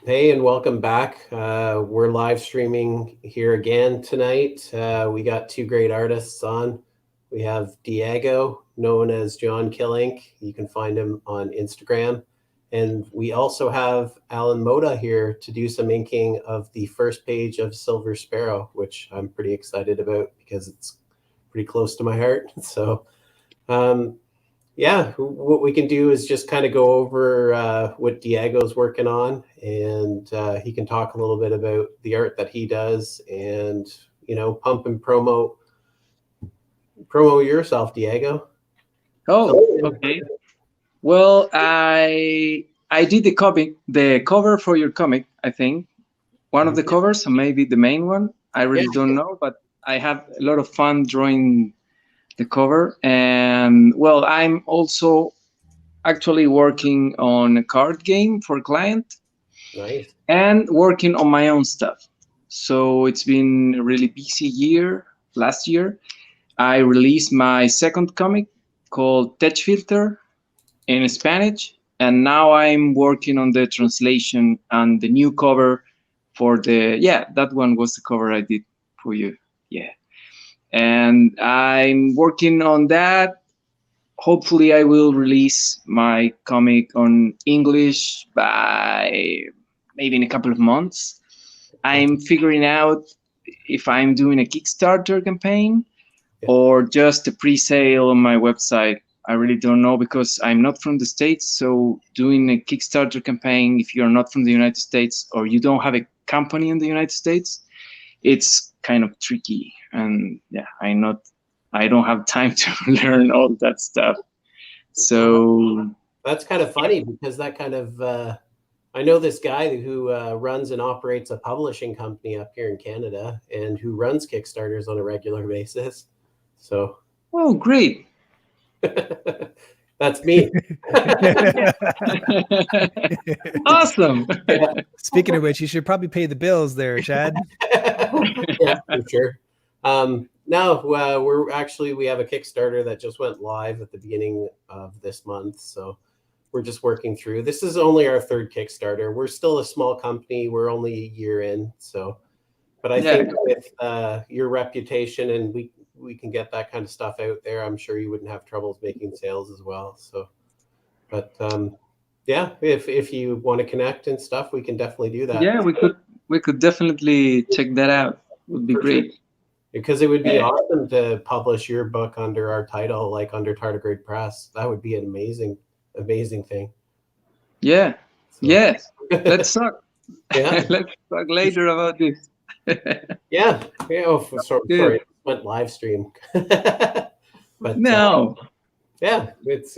Hey, and welcome back. We're live streaming here again tonight. We got two great artists on. We have Diego, known as JohnKIllink. You can find him on Instagram. And we also have Alan Motta here to do some inking of the first page of Silver Sparrow, which I'm pretty excited about because it's pretty close to my heart. So, yeah, what we can do is just kind of go over what Diego's working on, and he can talk a little bit about the art that he does, and pump and promote yourself, Diego. Oh, okay. Well, I did the cover for your comic. I think one of the covers, or maybe the main one. I really don't know, but I have a lot of fun drawing the cover. And well, I'm also actually working on a card game for a client. Nice. And working on my own stuff. So it's been a really busy year. Last year, I released my second comic called Tech Filter in Spanish, and now I'm working on the translation and the new cover for that one was the cover I did for you. Yeah. And I'm working on that. Hopefully I will release my comic on English by maybe in a couple of months. I'm figuring out if I'm doing a Kickstarter campaign or just a pre-sale on my website. I really don't know because I'm not from the States. So doing a Kickstarter campaign, if you're not from the United States or you don't have a company in the United States, it's kind of tricky. And yeah, I don't have time to learn all that stuff. So that's kind of funny because that kind of I know this guy who runs and operates a publishing company up here in Canada and who runs Kickstarters on a regular basis. So, oh, great. That's me. Awesome. Speaking of which, you should probably pay the bills there, Chad. Yeah, for sure. No, we have a Kickstarter that just went live at the beginning of this month. So we're just working through. This is only our third Kickstarter. We're still a small company. We're only a year in. So, but I think with your reputation and we can get that kind of stuff out there, I'm sure you wouldn't have troubles making sales as well. So, but yeah, if you want to connect and stuff, we can definitely do that. Yeah, we could definitely check that out. It would be great. Because it would be awesome to publish your book under our title, like under Tardigrade Press. That would be an amazing thing. Yeah. So. Yes. Let's talk. Yeah. Let's talk later about this. Yeah. Oh, sorry. It went live stream. But no. Yeah. It's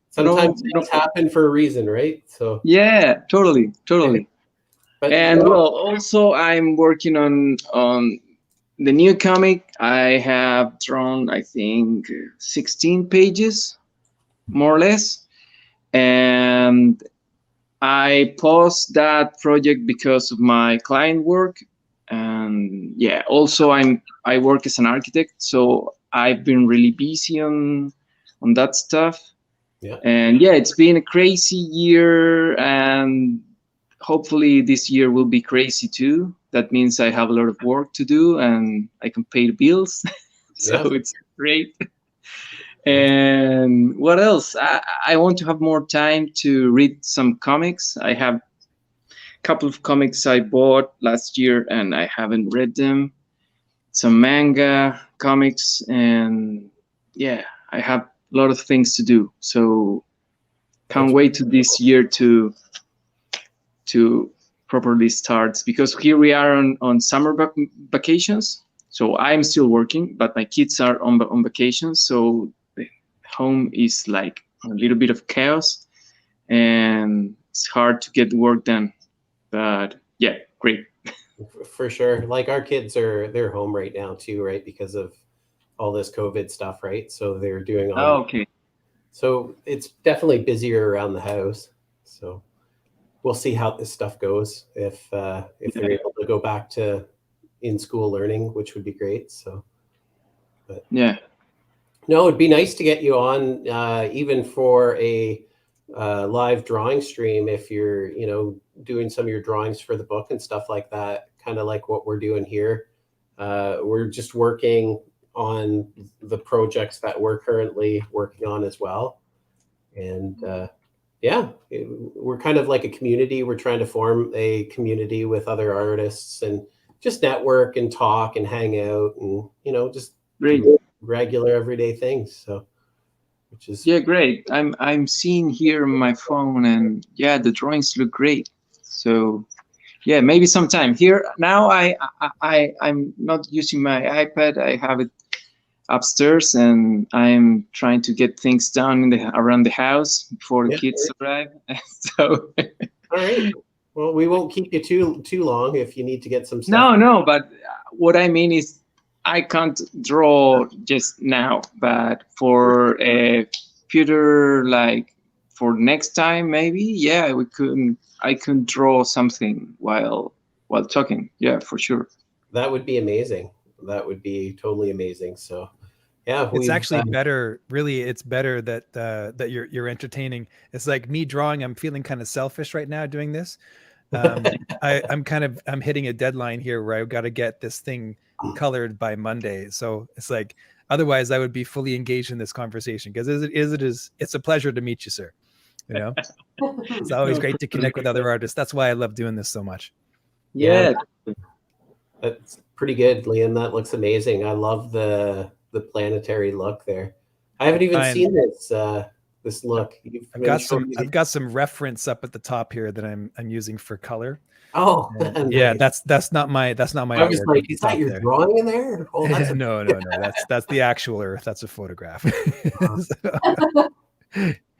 sometimes things happen for a reason, right? So. Yeah. Totally. But, and well, also I'm working on the new comic. I have drawn, I think, 16 pages, more or less. And I paused that project because of my client work. And yeah, also I work as an architect, so I've been really busy on that stuff. Yeah. And yeah, it's been a crazy year, and hopefully this year will be crazy too. That means I have a lot of work to do and I can pay the bills. So it's great. And what else? I want to have more time to read some comics. I have a couple of comics I bought last year and I haven't read them. Some manga comics, and yeah, I have a lot of things to do. So can't wait to this year to properly start, because here we are on summer vacations. So I'm still working, but my kids are on vacation. So the home is like a little bit of chaos and it's hard to get work done. But yeah, great. For sure. Like our kids they're home right now too, right? Because of all this COVID stuff, right? So they're doing all. Oh, okay. So it's definitely busier around the house. So we'll see how this stuff goes if they're able to go back to in-school learning, which would be great. So, but yeah, no, it'd be nice to get you on even for a live drawing stream if you're, doing some of your drawings for the book and stuff like that, kind of like what we're doing here. We're just working on the projects that we're currently working on as well. And we're kind of like a community. We're trying to form a community with other artists and just network and talk and hang out and, just Great. do regular everyday things. So, which is great. I'm seeing here on my phone, and the drawings look great. So maybe sometime. Here now I'm not using my iPad. I have it upstairs, and I'm trying to get things done around the house before the kids arrive. So all right. Well, we won't keep you too long if you need to get some stuff. No, but what I mean is I can't draw just now, but for a future, like for next time, maybe, I can draw something while talking. Yeah, for sure. That would be amazing. That would be totally amazing. So, it's actually better. Really, it's better that that you're entertaining. It's like me drawing. I'm feeling kind of selfish right now doing this. I'm hitting a deadline here where I've got to get this thing colored by Monday. So it's like, otherwise I would be fully engaged in this conversation, because it's a pleasure to meet you, sir. It's always great to connect with other artists. That's why I love doing this so much. Yeah. That's pretty good, Liam. That looks amazing. I love the planetary look there. I haven't even seen this look. I've got some reference up at the top here that I'm using for color. Oh, yeah, nice. that's not my I was like, is that your drawing in there? Oh, that's no. That's the actual Earth. That's a photograph.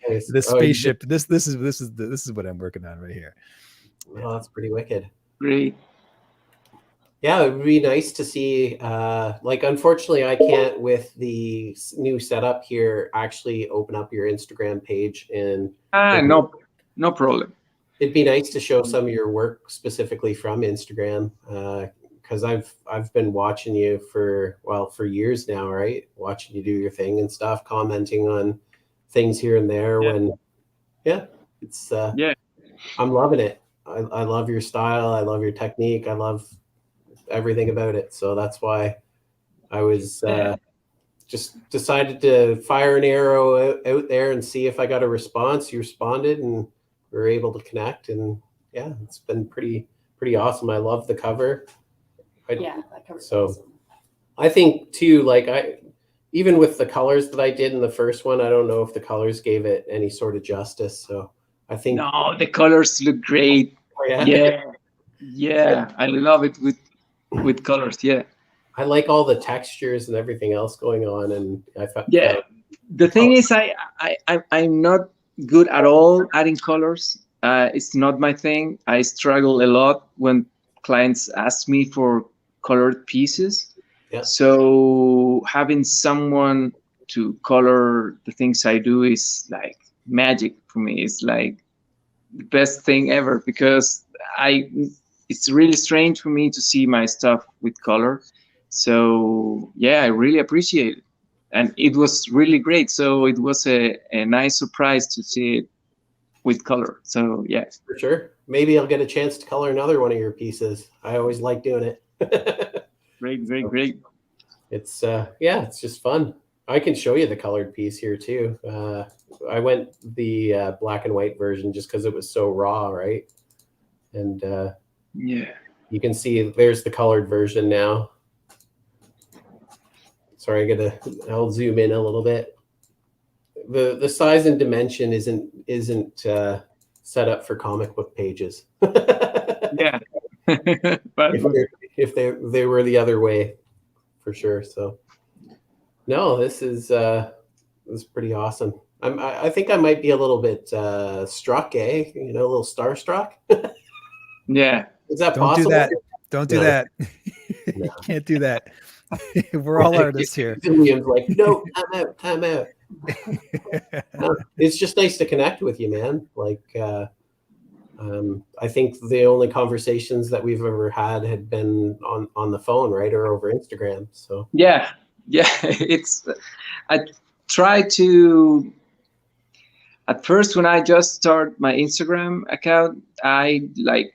The spaceship. This is what I'm working on right here. Oh, that's pretty wicked. Great. Yeah, it would be nice to see. Unfortunately, I can't, with the new setup here, actually open up your Instagram page. And no problem. It'd be nice to show some of your work specifically from Instagram, because I've been watching you for years now, right? Watching you do your thing and stuff, commenting on things here and there. I'm loving it. I love your style. I love your technique. I love everything about it. So that's why I was just decided to fire an arrow out there and see if I got a response. You responded, and we were able to connect, and it's been pretty awesome. I love the cover. That cover's so awesome. I think too, even with the colors that I did in the first one, I don't know if the colors gave it any sort of justice. So I think the colors look great. I love it with colors. I like all the textures and everything else going on, and I thought the thing is I'm not good at all adding colors. It's not my thing. I struggle a lot when clients ask me for colored pieces. So having someone to color the things I do is like magic for me. It's like the best thing ever, because it's really strange for me to see my stuff with color. So I really appreciate it, and it was really great. So it was a nice surprise to see it with color. So for sure. Maybe I'll get a chance to color another one of your pieces. I always like doing it. Great. It's it's just fun. I can show you the colored piece here too. I went the black and white version just because it was so raw, right? And you can see there's the colored version now. Sorry, I'll zoom in a little bit. The size and dimension isn't set up for comic book pages. But if they were the other way, for sure. So no, this is pretty awesome. I think I might be a little bit struck, a little starstruck. Is that possible? Don't do that. You can't do that. We're all artists here. William's like, no, time out. It's just nice to connect with you, man. I think the only conversations that we've ever had been on the phone, right, or over Instagram. So at first, when I just start my Instagram account, I like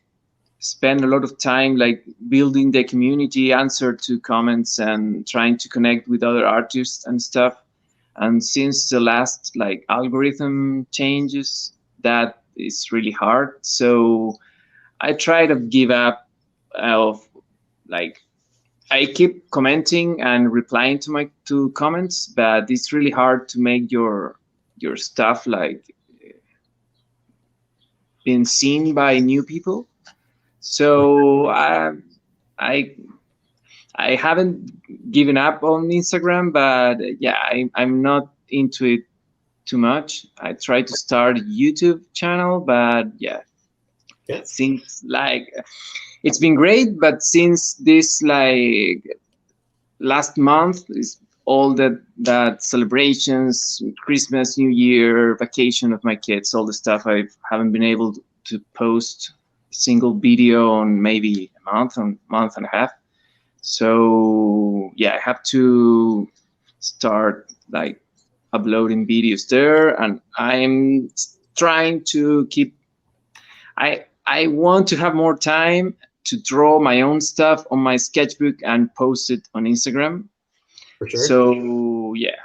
spend a lot of time like building the community, answer to comments, and trying to connect with other artists and stuff. And since the last like algorithm changes, that is really hard. So I try to give up of like I keep commenting and replying to comments, but it's really hard to make your stuff like being seen by new people. So I I haven't given up on Instagram, but yeah, I'm not into it too much. I try to start a YouTube channel, but yeah, Yeah. since like it's been great, but since this like last month is all that celebrations, Christmas, New Year, vacation of my kids, all the stuff, I haven't been able to post a single video on maybe a month and a half. So yeah, I have to start like uploading videos there, and I'm trying to keep. I want to have more time to draw my own stuff on my sketchbook and post it on Instagram. For sure. So yeah,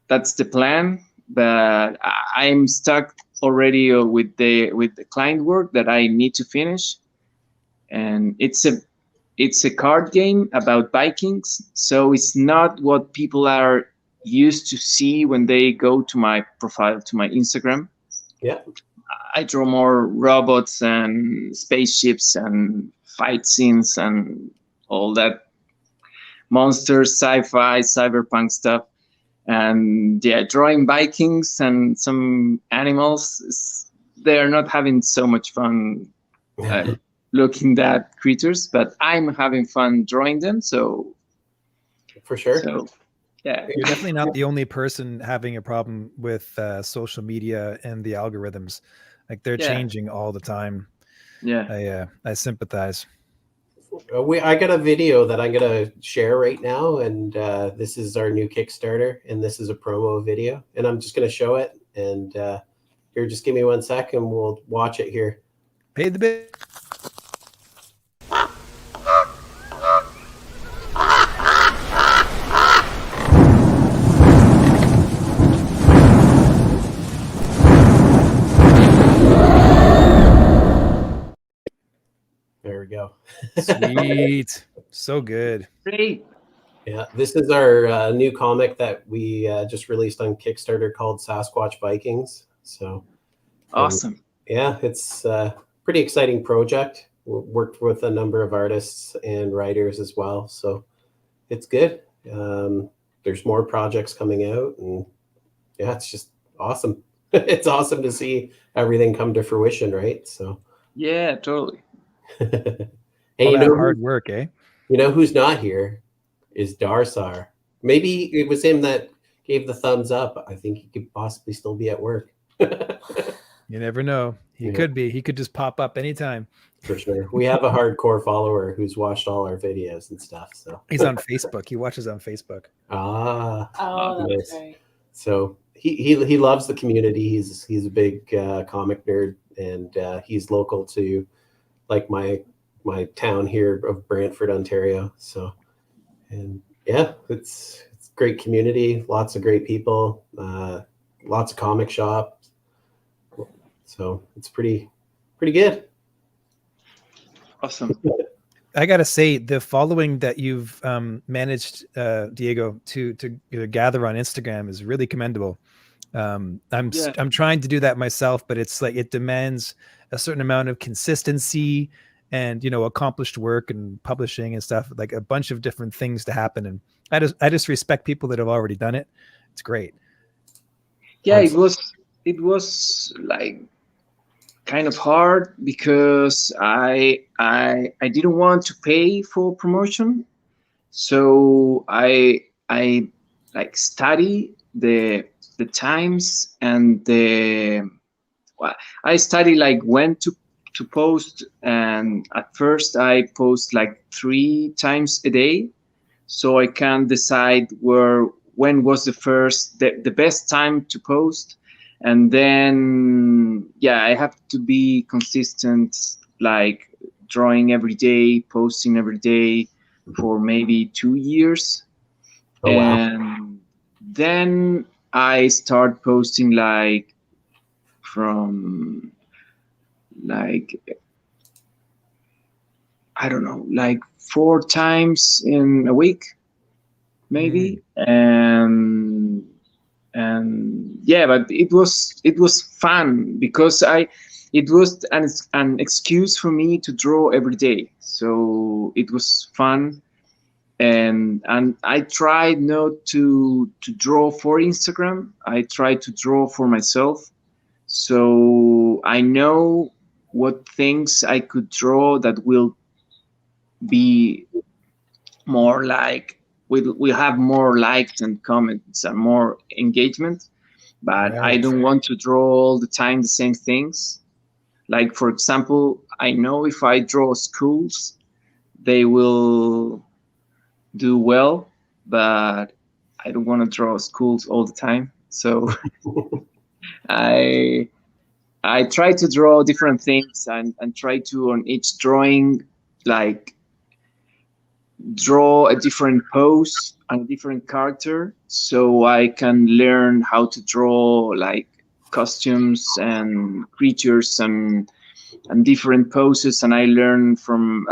that's the plan. But I'm stuck already with the client work that I need to finish, and it's a card game about Vikings. So it's not what people are used to see when they go to my profile, to my Instagram. Yeah. I draw more robots and spaceships and fight scenes and all that monsters, sci-fi, cyberpunk stuff. And yeah, drawing Vikings and some animals, they're not having so much fun looking at creatures, but I'm having fun drawing them. So For sure. So yeah, You're definitely not the only person having a problem with social media and the algorithms. Like they're Yeah. changing all the time. yeah. I sympathize. I got a video that I'm gonna share right now, and this is our new Kickstarter, and this is a promo video, and I'm just gonna show it. And here, just give me 1 second, we'll watch it here. Pay the bill. There we go. Sweet. So good. Great. Yeah, this is our new comic that we just released on Kickstarter called Sasquatch Vikings. So Awesome. yeah, it's a pretty exciting project. Worked with a number of artists and writers as well, so it's good. There's more projects coming out, and yeah, it's just awesome. It's awesome to see everything come to fruition, right? So Yeah, totally. and All you that know, hard work, eh? you know who's not here is Darsar. Maybe it was him that gave the thumbs up. I think he could possibly still be at work. You never know. He Yeah. could be. He could just pop up anytime. For sure. We have a hardcore follower who's watched all our videos and stuff. So He's on Facebook. He watches on Facebook. ah, Oh, that's nice. right. So he loves the community. He's a big comic nerd, and he's local to like my town here of Brantford, Ontario. So, and yeah, it's great community, lots of great people, lots of comic shops. So it's pretty good. Awesome. I gotta say, the following that you've managed, Diego, to gather on Instagram is really commendable. I'm trying to do that myself, but it's like it demands a certain amount of consistency and accomplished work and publishing and stuff, like a bunch of different things to happen. And I just respect people that have already done it. It's great. Yeah, it was like kind of hard because I didn't want to pay for promotion, so I like study the times and I study like when to post, and at first I post like 3 times a day, so I can decide when was the best time to post. And then I have to be consistent, like drawing every day, posting every day for maybe 2 years. Oh, wow. And then I start posting like from like, I don't know, like 4 times in a week, maybe. And but it was fun because it was an excuse for me to draw every day, so it was fun. And I tried not to draw for Instagram. I tried to draw for myself, so I know what things I could draw that will be more like we'll have more likes and comments and more engagement. But I Right. don't want to draw all the time the same things. Like, for example, I know if I draw schools, they will do well, but I don't want to draw schools all the time. So I try to draw different things and try to, on each drawing, like draw a different pose and a different character, so I can learn how to draw like costumes and creatures and different poses. And I learn from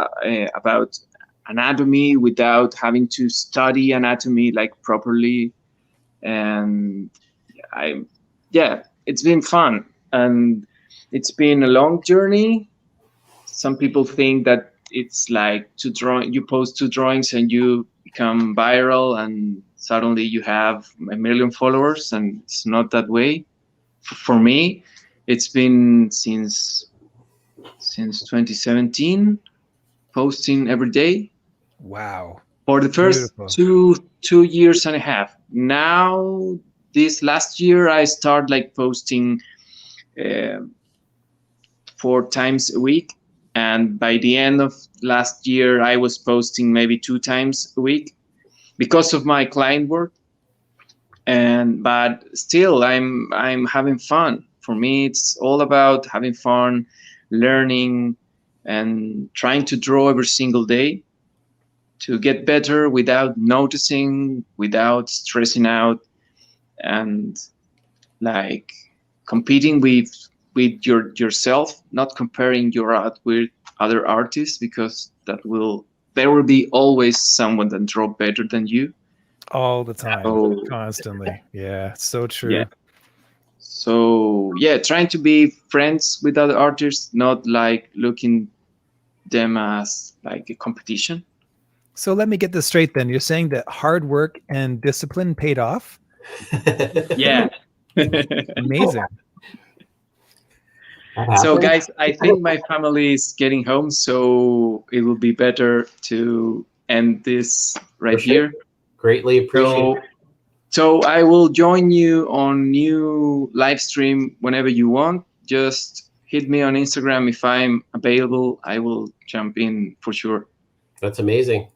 about anatomy without having to study anatomy like properly. And it's been fun, and it's been a long journey. Some people think that it's like you post 2 drawings and you become viral and suddenly you have 1 million followers, and it's not that way. For me, it's been since 2017, posting every day Wow. for the first Beautiful. 2 years and a half. Now, this last year, I start like posting 4 times a week. And by the end of last year, I was posting maybe 2 times a week because of my client work. But still, I'm having fun. For me, it's all about having fun, learning, and trying to draw every single day to get better without noticing, without stressing out, and like competing with yourself, not comparing your art with other artists, because there will be always someone that draw better than you All the time. So Constantly. Yeah. So true. yeah. So trying to be friends with other artists, not like looking them as like a competition. So let me get this straight then. You're saying that hard work and discipline paid off? Yeah. Amazing. So guys, I think my family is getting home, so it will be better to end this right here. Greatly appreciate it. So I will join you on new live stream whenever you want. Just hit me on Instagram if I'm available. I will jump in for sure. That's amazing.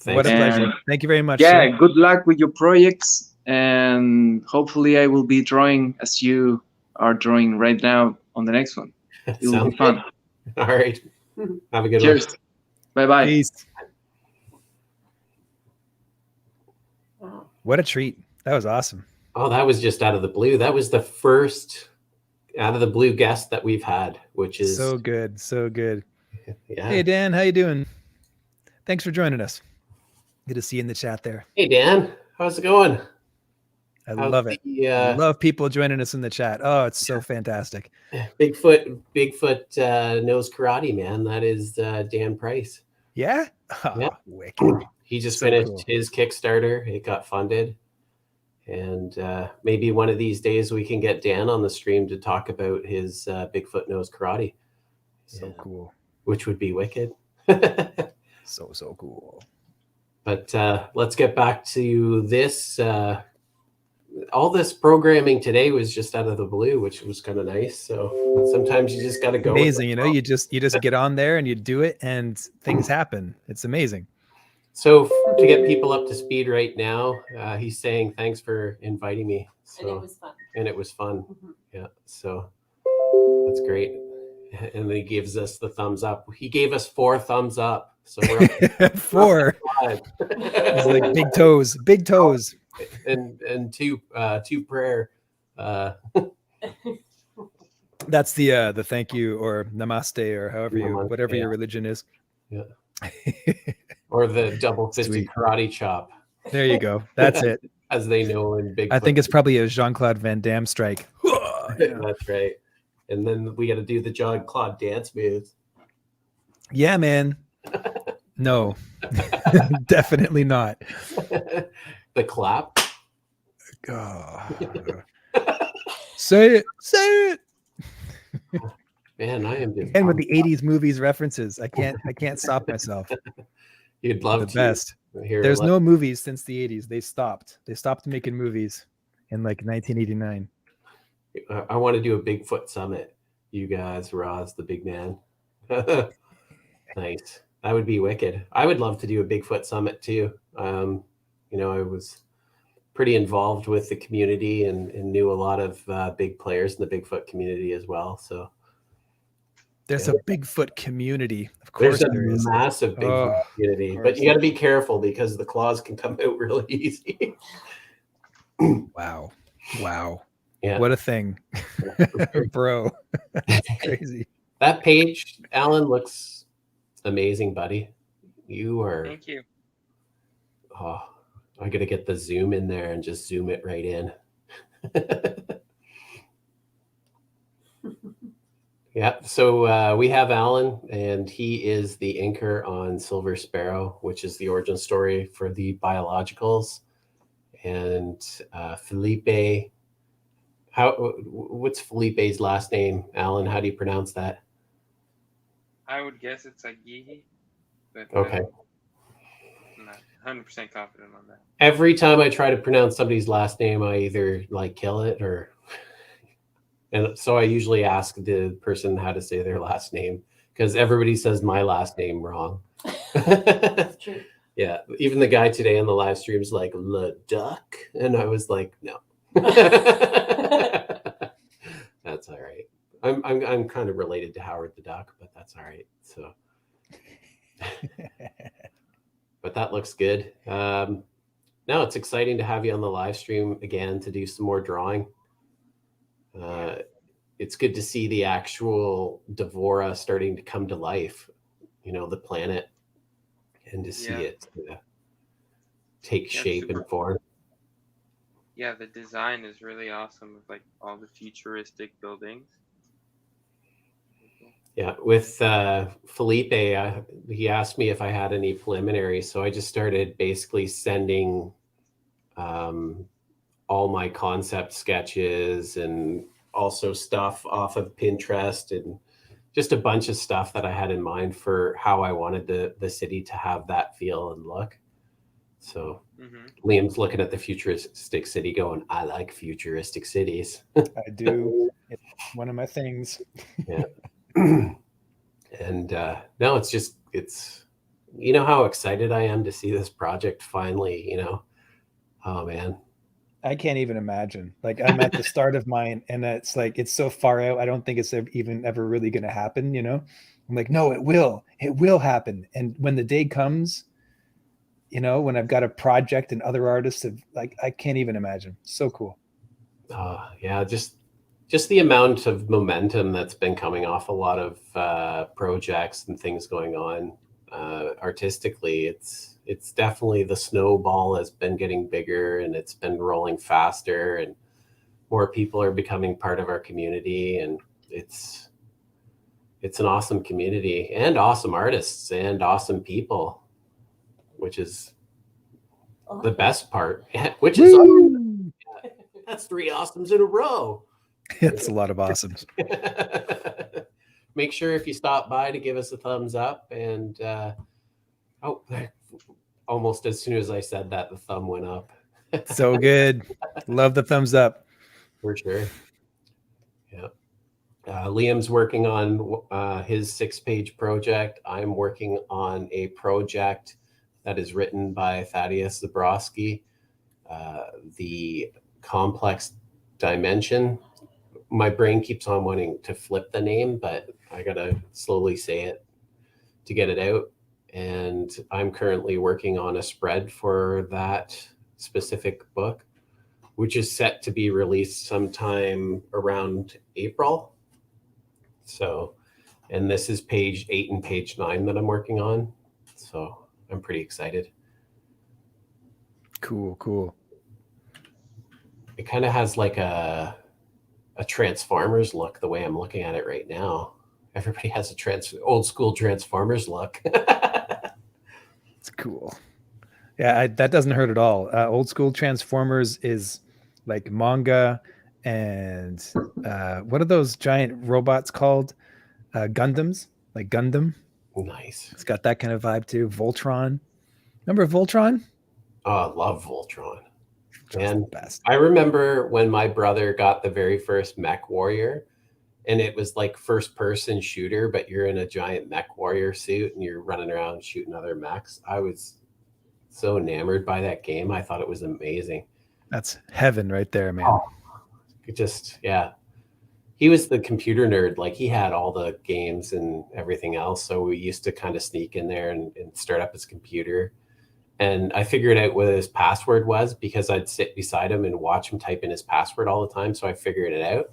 Thanks. What a pleasure. Thank you very much. Yeah, sir. good luck with your projects, and hopefully I will be drawing as you are drawing right now on the next one. It will be fun. All right. Have a good Cheers. one. Bye-bye. Peace. Wow. What a treat. That was awesome. Oh, that was just out of the blue. That was the first out of the blue guest that we've had, which is So good. So good. yeah. Hey, Dan, how you doing? Thanks for joining us. Good to see you in the chat there. Hey, Dan, how's it going? I love it. I love people joining us in the chat. Oh, it's so fantastic. Bigfoot knows karate, man. That is Dan Price. Yeah? Oh, Yeah. Wicked. He just So finished cool. his Kickstarter. It got funded. And maybe one of these days we can get Dan on the stream to talk about his Bigfoot knows karate. So cool. Which would be wicked. So cool. But let's get back to this. All this programming today was just out of the blue, which was kind of nice. So sometimes you just got to go. Amazing. You know, you just get on there and you do it and things happen. It's amazing. So to get people up to speed right now, he's saying thanks for inviting me. So, And it was fun. And it was fun. Mhm. Yeah. So that's great. And he gives us the thumbs up. He gave us 4 thumbs up. So we're up 4. to It's 5. like big toes, big toes. and two prayer. That's the thank you or namaste or however you Namaste, whatever yeah. your religion is. Yeah. Or the double fisted Sweet. karate chop, There you go. That's it. as they know in Bigfoot. I think it's probably a Jean-Claude Van Damme strike. That's right. And then we got to do the Jean-Claude dance moves. Yeah, man. No, definitely not. The clap. Oh. Say it. Say it. Man, I am just. And with the 80s movies references, I can't stop myself. You'd love The to best. hear. There's no movies since the 80s. They stopped making movies in like 1989. I want to do a Bigfoot summit. You guys, Roz, the big man. Nice. That would be wicked. I would love to do a Bigfoot summit too. I was pretty involved with the community and knew a lot of big players in the Bigfoot community as well. So There's a Bigfoot community. Of there's course a there is. massive Bigfoot community, but you got to be careful because the claws can come out really easy. Wow. Yeah. What a thing. Bro. That's crazy. That page, Alan, looks amazing, buddy. You are. Thank you. Oh, I got to get the zoom in there and just zoom it right in. Yeah. So we have Alan, and he is the inker on Silver Sparrow, which is the origin story for the biologicals. And Felipe. What's Felipe's last name, Alan? How do you pronounce that? I would guess it's like Yehi, but Okay. I'm not 100% confident on that. Every time I try to pronounce somebody's last name, I either like kill it or, and so I usually ask the person how to say their last name because everybody says my last name wrong. That's true. Yeah, even the guy today on the live stream is like Leduc, and I was like, no. That's all right. I'm kind of related to Howard the Duck, but that's all right. So, but that looks good. No, it's exciting to have you on the live stream again to do some more drawing. It's good to see the actual Devora starting to come to life. The planet, and to see it take shape and form. Yeah, the design is really awesome with like all the futuristic buildings. Yeah, with Felipe, he asked me if I had any preliminaries, so I just started basically sending all my concept sketches and also stuff off of Pinterest and just a bunch of stuff that I had in mind for how I wanted the city to have that feel and look. So Liam's looking at the futuristic city going, I like futuristic cities. I do. It's one of my things. Yeah. And no, it's how excited I am to see this project finally, oh man. I can't even imagine. Like I'm at the start of mine and it's like, it's so far out. I don't think it's even ever really going to happen. I'm like, no, it will happen. And when the day comes, when I've got a project and other artists have I can't even imagine. So cool. Yeah. Just the amount of momentum that's been coming off a lot of projects and things going on artistically. It's definitely the snowball has been getting bigger and it's been rolling faster and more people are becoming part of our community. And it's an awesome community and awesome artists and awesome people, which is the best part, which is awesome. That's 3 awesomes in a row. It's a lot of awesomes. Make sure if you stop by to give us a thumbs up. And almost as soon as I said that, the thumb went up. So good. Love the thumbs up. For sure. Yeah. Liam's working on his 6-page project. I'm working on a project that is written by Thaddeus Zabrowski. The Complex Dimension. My brain keeps on wanting to flip the name, but I gotta slowly say it to get it out. And I'm currently working on a spread for that specific book, which is set to be released sometime around April. So, and this is page 8 and page 9 that I'm working on. So I'm pretty excited. Cool. It kind of has like a Transformers look the way I'm looking at it right now. Everybody has a old school Transformers look. It's cool. Yeah, that doesn't hurt at all. Old school Transformers is like manga, and what are those giant robots called? Gundams, like Gundam. Nice. It's got that kind of vibe too. Voltron. Remember Voltron? Oh, I love Voltron. Just And the best. I remember when my brother got the very first Mech Warrior, and it was like first person shooter, but you're in a giant Mech Warrior suit and you're running around shooting other mechs. I was so enamored by that game. I thought it was amazing. That's heaven right there, man. Oh, it just, yeah. He was the computer nerd. Like he had all the games and everything else. So we used to kind of sneak in there and start up his computer. And I figured out what his password was because I'd sit beside him and watch him type in his password all the time. So I figured it out.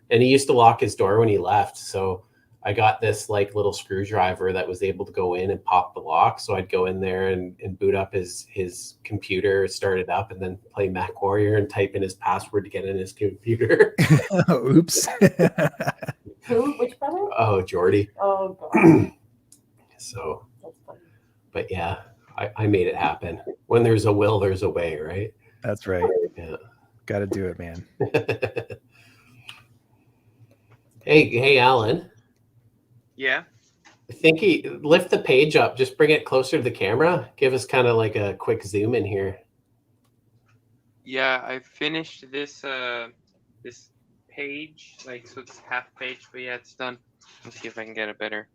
And he used to lock his door when he left. So I got this like little screwdriver that was able to go in and pop the lock. So I'd go in there and boot up his computer, start it up, and then play Mech Warrior and type in his password to get in his computer. Oops. Who? Which brother? Oh, Jordy. Oh, God. So, That's funny. but yeah, I made it happen. When there's a will, there's a way, right? That's right. Yeah. Got to do it, man. Hey, Alan. Yeah. I think lift the page up. Just bring it closer to the camera. Give us kind of like a quick zoom in here. Yeah, I finished this this page, like, so it's half page, but yeah, it's done. Let's see if I can get it better.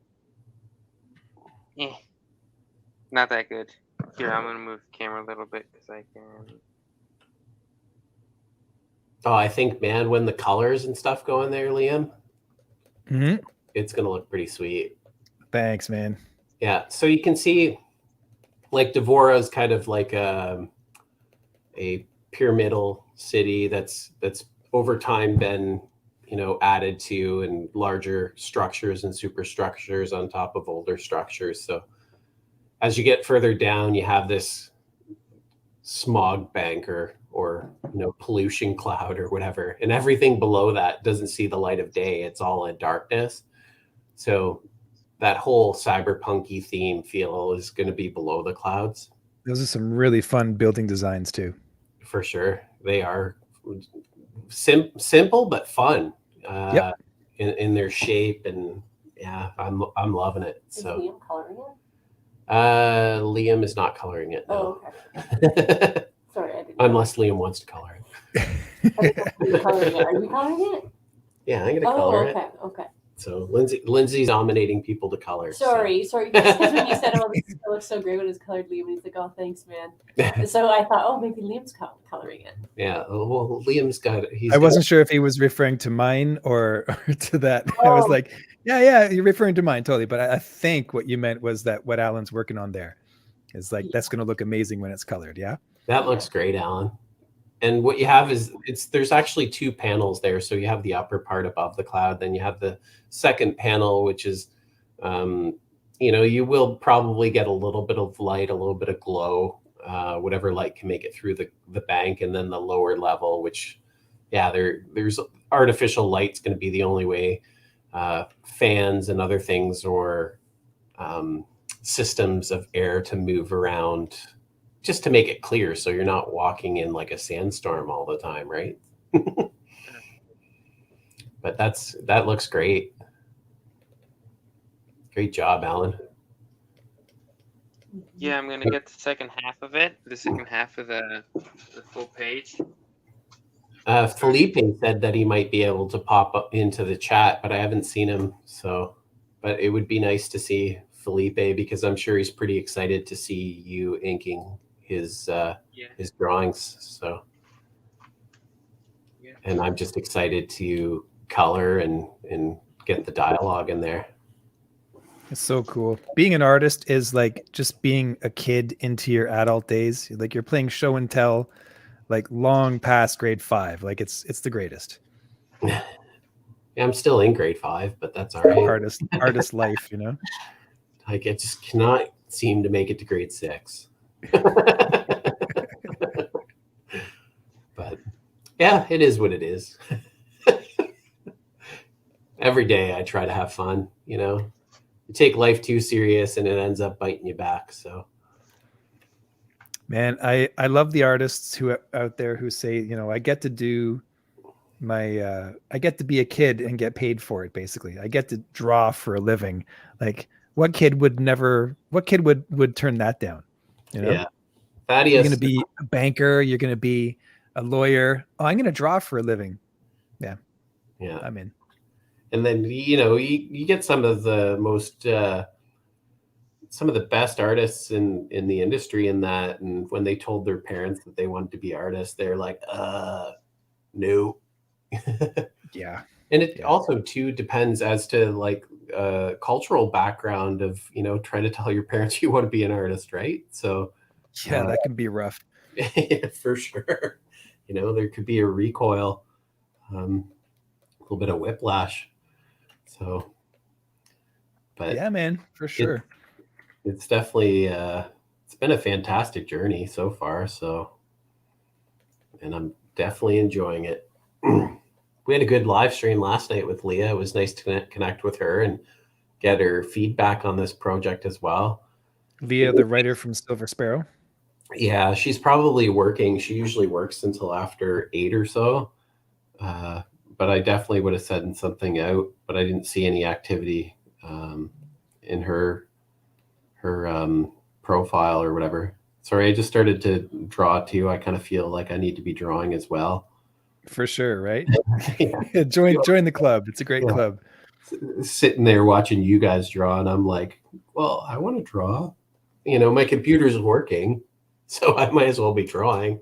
Not that good. Here, I'm gonna move the camera a little bit because I can. Oh, I think, man, when the colors and stuff go in there, Liam, Mm-hmm. it's gonna look pretty sweet. Thanks, man. Yeah. So you can see, like, Devora is kind of like a pyramidal city that's over time been, added to, and larger structures and superstructures on top of older structures. So as you get further down, you have this smog bank or pollution cloud or whatever, and everything below that doesn't see the light of day. It's all in darkness. So that whole cyberpunky theme feel is going to be below the clouds. Those are some really fun building designs too. For sure. They are simple but fun in their shape, and yeah, I'm loving it. Is So Liam coloring it? Liam is not coloring it. No. Oh, okay. Sorry, I didn't know. Unless Liam wants to color it. You're coloring it. Are you coloring it? Yeah, I'm gonna Oh, color okay, it. okay. So Lindsay's nominating people to color. Sorry. Just because when you said, "Oh, this looks so great when it's colored," Liam, he's like, "Oh, thanks, man." So I thought, "Oh, maybe Liam's coloring it." Yeah. Well, Liam's got. I wasn't sure if he was referring to mine or to that. I was like, yeah, you're referring to mine totally. But I think what you meant was that what Alan's working on there is like, that's going to look amazing when it's colored. Yeah. That looks great, Alan. And what you have is there's actually two panels there. So you have the upper part above the cloud, then you have the second panel, which is, you will probably get a little bit of light, a little bit of glow, whatever light can make it through the bank, and then the lower level, which, yeah, there's artificial light's going to be the only way. Fans and other things, or systems of air to move around, just to make it clear, so you're not walking in like a sandstorm all the time, right? But that looks great. Great job, Alan. Yeah, I'm gonna get the second half of it. The second half of the full page. Felipe said that he might be able to pop up into the chat, but I haven't seen him. So, but it would be nice to see Felipe, because I'm sure he's pretty excited to see you inking his drawings. So, Yeah. and I'm just excited to color and get the dialogue in there. It's so cool. Being an artist is like just being a kid into your adult days. Like you're playing show and tell, like long past grade 5. Like it's the greatest. Yeah, I'm still in grade 5, but that's all right. Artist life, you know. Like I just cannot seem to make it to grade 6. But yeah, it is what it is. Every day I try to have fun, you know. You take life too serious and it ends up biting you back. So Man, I love the artists who out there who say, you know, I get to do my I get to be a kid and get paid for it. Basically, I get to draw for a living. Like what kid would turn that down? You know, yeah, Thaddeus, you're going to be a banker. You're going to be a lawyer. Oh, I'm going to draw for a living. Yeah, I'm in. And then, you know, you get some of the most some of the best artists in the industry in that, and when they told their parents that they wanted to be artists, they're like, no. Yeah. And it also too depends as to like cultural background of, you know, trying to tell your parents you want to be an artist, right? So yeah, that can be rough. Yeah, for sure. You know, there could be a recoil, a little bit of whiplash. So, but yeah, man, for sure. It's definitely it's been a fantastic journey so far. So, and I'm definitely enjoying it. We had a good live stream last night with Leah. It was nice to connect with her and get her feedback on this project as well. Leah, the writer from Silver Sparrow. Yeah, she's probably working. She usually works until after 8 or so. But I definitely would have sent something out, but I didn't see any activity in her profile or whatever. Sorry, I just started to draw too. I kind of feel like I need to be drawing as well. For sure, right? Yeah. Join the club. It's a great club. Sitting there watching you guys draw, and I'm like, well, I want to draw. You know, my computer's working, so I might as well be drawing.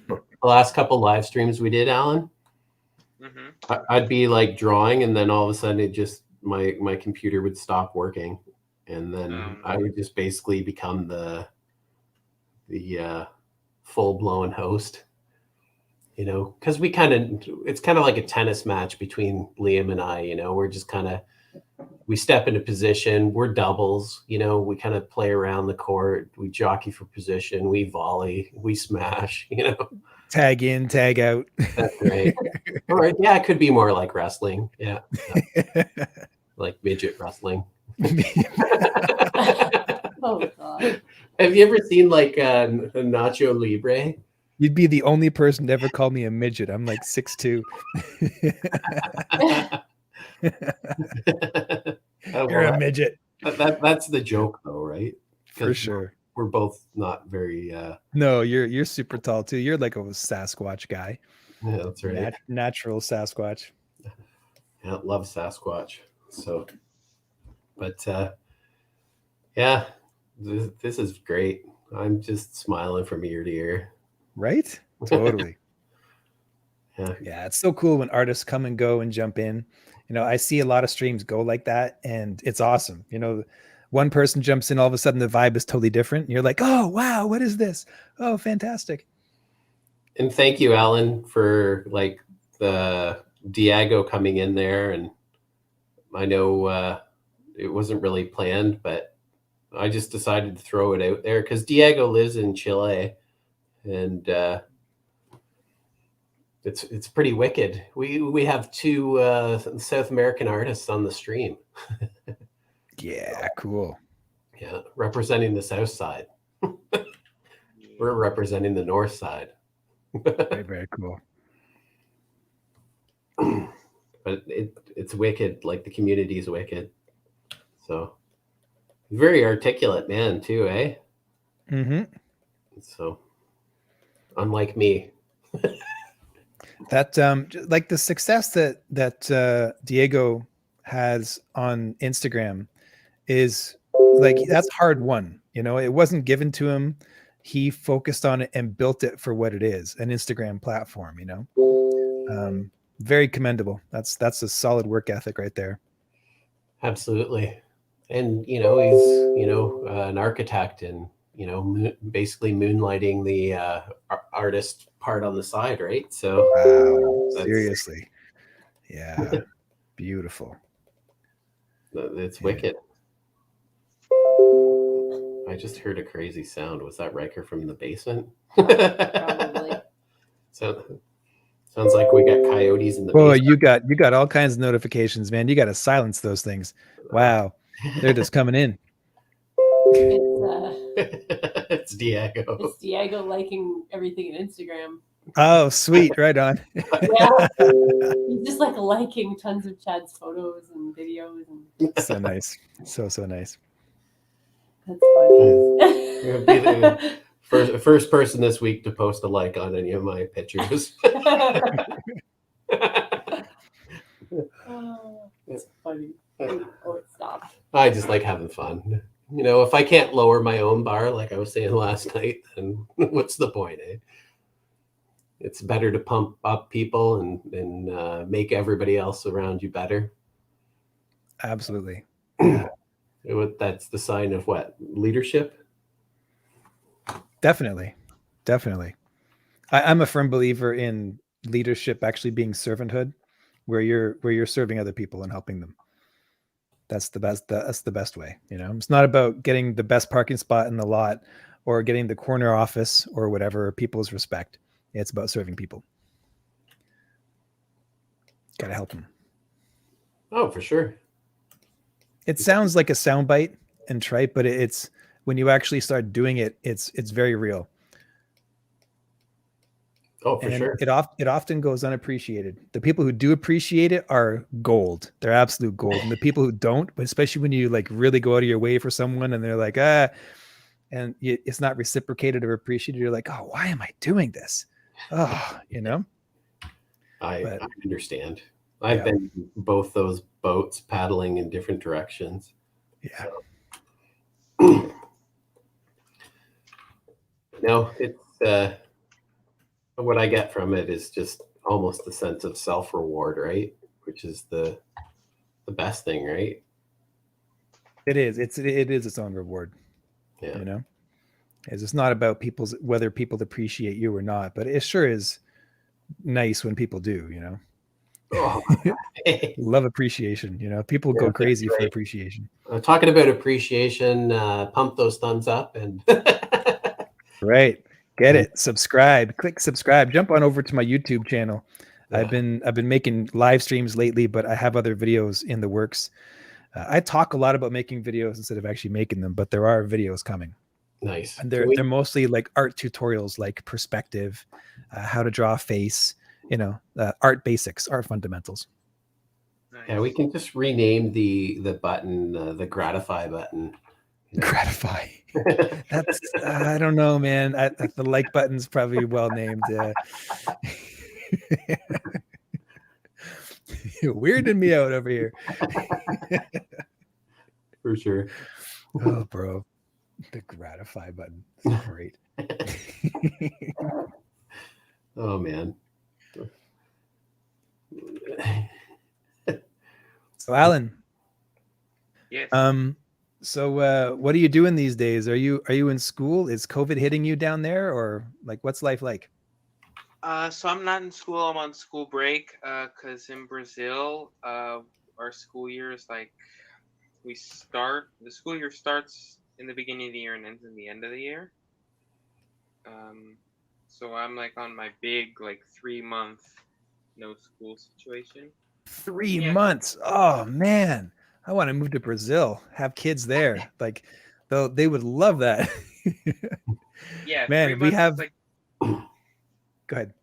The last couple live streams we did, Alan, I'd be like drawing, and then all of a sudden, it just my computer would stop working, and then I would just basically become the full blown host. You know, because it's kind of like a tennis match between Liam and I. You know, we're just we step into position. We're doubles. You know, we kind of play around the court. We jockey for position. We volley. We smash. You know, tag in, tag out. That's right. All right. Yeah, it could be more like wrestling. Yeah. Like midget wrestling. Oh God. Have you ever seen like Nacho Libre? You'd be the only person to ever call me a midget. I'm like 6'2". You're a midget. That's the joke, though, right? For sure. We're both not very. No, you're super tall too. You're like a Sasquatch guy. Yeah, that's right. Natural Sasquatch. Yeah, love Sasquatch. So, but yeah, this is great. I'm just smiling from ear to ear. Right? Totally. Yeah, it's so cool when artists come and go and jump in. You know, I see a lot of streams go like that, and it's awesome. You know, one person jumps in, all of a sudden the vibe is totally different. And you're like, oh, wow, what is this? Oh, fantastic. And thank you, Alan, for like the Diego coming in there. And I know it wasn't really planned, but I just decided to throw it out there because Diego lives in Chile. And it's pretty wicked. We have 2 South American artists on the stream. Yeah, cool. Yeah, representing the South side. We're representing the North side. Very, very cool. But it's wicked. Like the community is wicked. So very articulate man too, eh? Mm-hmm. So unlike me. That like the success that Diego has on Instagram is like, that's hard won. You know, it wasn't given to him. He focused on it and built it for what it is, an Instagram platform, you know. Very commendable. That's a solid work ethic right there. Absolutely. And, you know, he's, you know, an architect and, you know, basically moonlighting the artist part on the side, right? So Wow. that's, Seriously. Yeah. Beautiful. it's Yeah. wicked. I just heard a crazy sound. Was that Riker from the basement? Probably. Sounds like we got coyotes in the Boy, basement. you got all kinds of notifications, man. You got to silence those things. Wow. They're just coming in. It's Diego. It's Diego liking everything on Instagram. Oh, sweet. Right on. Yeah. He's just like liking tons of Chad's photos and videos. And So nice. So nice. that's funny. You'll be the first person this week to post a like on any of my pictures. Oh, it's funny. Oh, it stopped. I just like having fun. You know, if I can't lower my own bar, like I was saying last night, then what's the point, eh? It's better to pump up people and make everybody else around you better. Absolutely. That's the sign of what? Leadership? Definitely. I'm a firm believer in leadership actually being servanthood, where you're serving other people and helping them. That's the best way. You know, it's not about getting the best parking spot in the lot or getting the corner office or whatever, people's respect. It's about serving people. Got to help them. Oh, for sure. It sounds like a soundbite and trite, but it's when you actually start doing it, it's very real. Oh, for sure. It often goes unappreciated. The people who do appreciate it are gold. They're absolute gold. And the people who don't, but especially when you like really go out of your way for someone and they're like, and it's not reciprocated or appreciated, you're like, oh, why am I doing this? Oh, you know? I understand. I've been in both those boats paddling in different directions. Yeah. So. No, it's what I get from it is just almost a sense of self-reward, right? Which is the best thing, right? It is. It is its own reward. Yeah. You know? It's not about whether people appreciate you or not, but it sure is nice when people do, you know. Oh, love appreciation, you know. People go crazy for appreciation. Talking about appreciation, pump those thumbs up and right. Get it. Subscribe. Click subscribe. Jump on over to my YouTube channel. Yeah. I've been making live streams lately, but I have other videos in the works. I talk a lot about making videos instead of actually making them, but there are videos coming. Nice. And they're mostly like art tutorials, like perspective, how to draw a face, you know, art basics, art fundamentals. Nice. Yeah, we can just rename the button the gratify button. You know? Gratify. That's I don't know, man. The like button's probably well named. You're weirding me out over here. For sure. Oh, bro. The gratify button. That's great. Oh, man. So, Alan. Yes. So what are you doing these days? Are you in school? Is COVID hitting you down there, or like what's life like? So I'm not in school. I'm on school break because in Brazil, our school year is like the school year starts in the beginning of the year and ends in the end of the year. So I'm like on my big like 3-month no school situation. 3 months. Oh man, I want to move to Brazil, have kids there. Like, though they would love that. Yeah, man, we have. Like... Go ahead.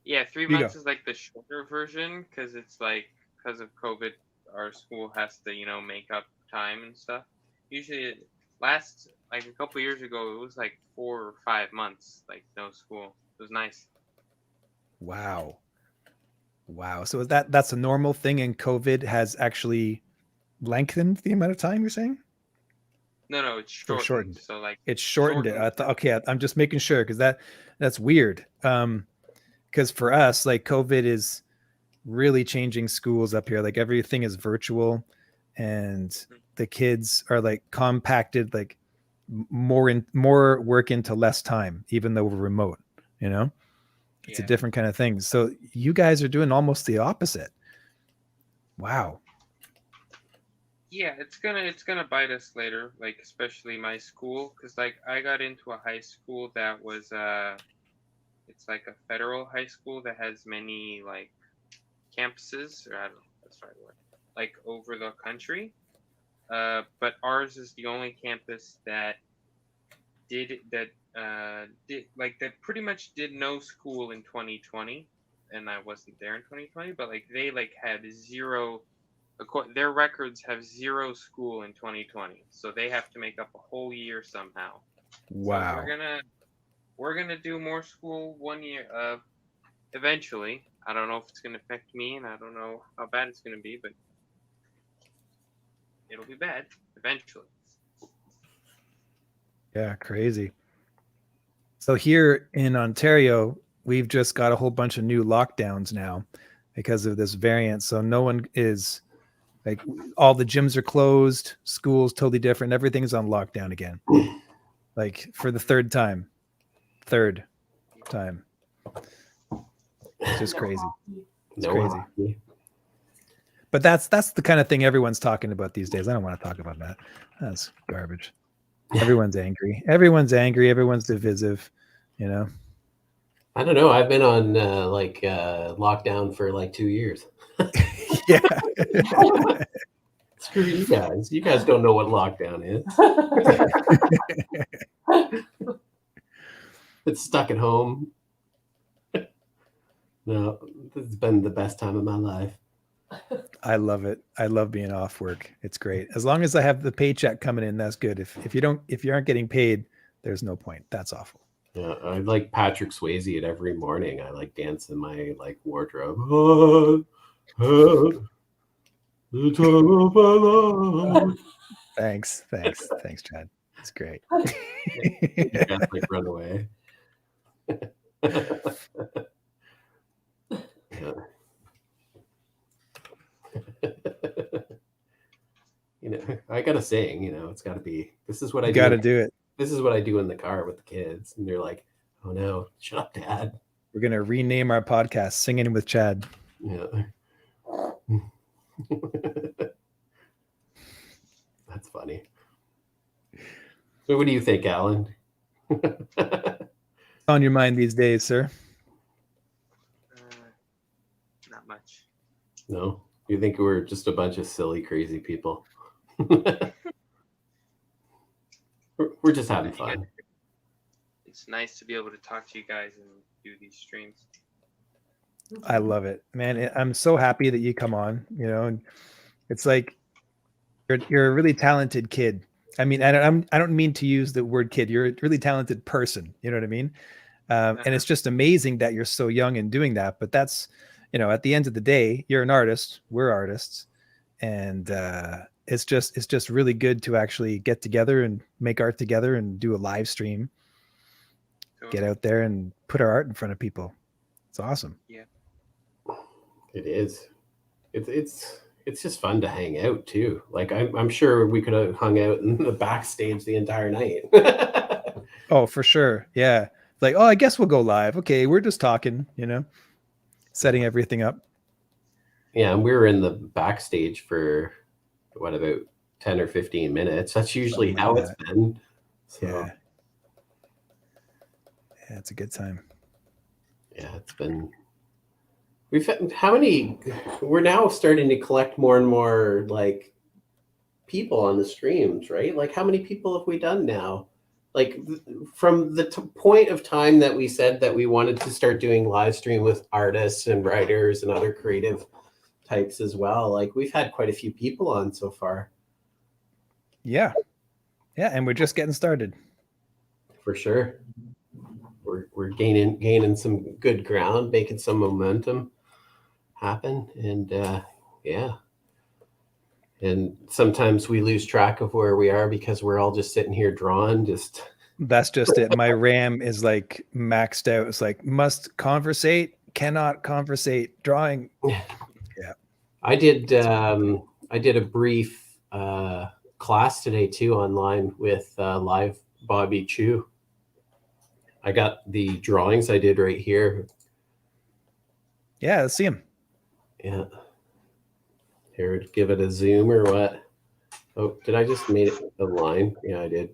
Yeah, 3 months is like the shorter version because it's like because of COVID, our school has to make up time and stuff. Usually, last like a couple years ago, it was like 4 or 5 months like no school. It was nice. Wow. So that's a normal thing, and COVID has actually lengthened the amount of time you're saying? No, it's Or shortened. shortened. So like It's shortened it. shortened. Okay, I'm just making sure because that's weird. Because for us, like COVID is really changing schools up here. Like everything is virtual, and the kids are like compacted, like more work into less time, even though we're remote. You know, it's a different kind of thing. So you guys are doing almost the opposite. Wow. Yeah, it's gonna bite us later, like especially my school, because like I got into a high school that was it's like a federal high school that has many like campuses, or I don't know, that's the right word, like over the country. But ours is the only campus that did pretty much did no school in 2020, and I wasn't there in 2020, but like they like had zero. Their records have zero school in 2020, so they have to make up a whole year somehow. Wow. So we're gonna do more school 1 year. Eventually, I don't know if it's gonna affect me, and I don't know how bad it's gonna be, but it'll be bad eventually. Yeah, crazy. So here in Ontario, we've just got a whole bunch of new lockdowns now because of this variant. So no one is like, all the gyms are closed, school's totally different. Everything's on lockdown again. Like for the third time. It's just crazy. It's crazy. Hockey. But that's the kind of thing everyone's talking about these days. I don't want to talk about that. That's garbage. Everyone's angry. Everyone's divisive, you know. I don't know. I've been on lockdown for like 2 years. Yeah. Screw you guys. You guys don't know what lockdown is. It's stuck at home. No, it's been the best time of my life. I love it. I love being off work. It's great. As long as I have the paycheck coming in, that's good. If you aren't getting paid, there's no point. That's awful. Yeah, I like Patrick Swayze it every morning. I like dance in my like wardrobe. The time of my life. Thanks, Chad. It's great. You guys like run away. You know, I gotta sing. You know, it's got to be. This is what I You do. got to do it. This is what I do in the car with the kids, and they're like, "Oh no, shut up, Dad." We're gonna rename our podcast "Singing with Chad." Yeah. That's funny. So what do you think, Alan? On your mind these days, sir? Not much. No? You think we're just a bunch of silly, crazy people? We're just having fun. It's nice to be able to talk to you guys and do these streams. I love it, man. I'm so happy that you come on, you know, and it's like you're a really talented kid. I mean, I don't mean to use the word kid. You're a really talented person. You know what I mean? And it's just amazing that you're so young and doing that. But that's, you know, at the end of the day, you're an artist. We're artists, and it's just really good to actually get together and make art together and do a live stream. Get out there and put our art in front of people. It's awesome. Yeah, it is. It's just fun to hang out too. Like I'm sure we could have hung out in the backstage the entire night. Oh, for sure. Yeah. Like, oh, I guess we'll go live. Okay, we're just talking, you know, setting everything up. Yeah, and we were in the backstage for what, about 10 or 15 minutes. That's usually Something how like it's been. So, Yeah. Yeah, it's a good time. Yeah, it's been. We're now starting to collect more and more like people on the streams, right? Like how many people have we done now? Like from the point of time that we said that we wanted to start doing live stream with artists and writers and other creative types as well. Like we've had quite a few people on so far. Yeah. Yeah, and we're just getting started. For sure. We're gaining some good ground, making some momentum happen, and yeah, And sometimes we lose track of where we are because we're all just sitting here drawing. That's just it. My RAM is like maxed out. It's like must conversate, cannot conversate, drawing. I did a brief class today too online with live Bobby Chu. I got the drawings I did right here. Yeah, let's see him. Yeah. Here, give it a zoom or what? Oh, did I just made it a line? Yeah, I did.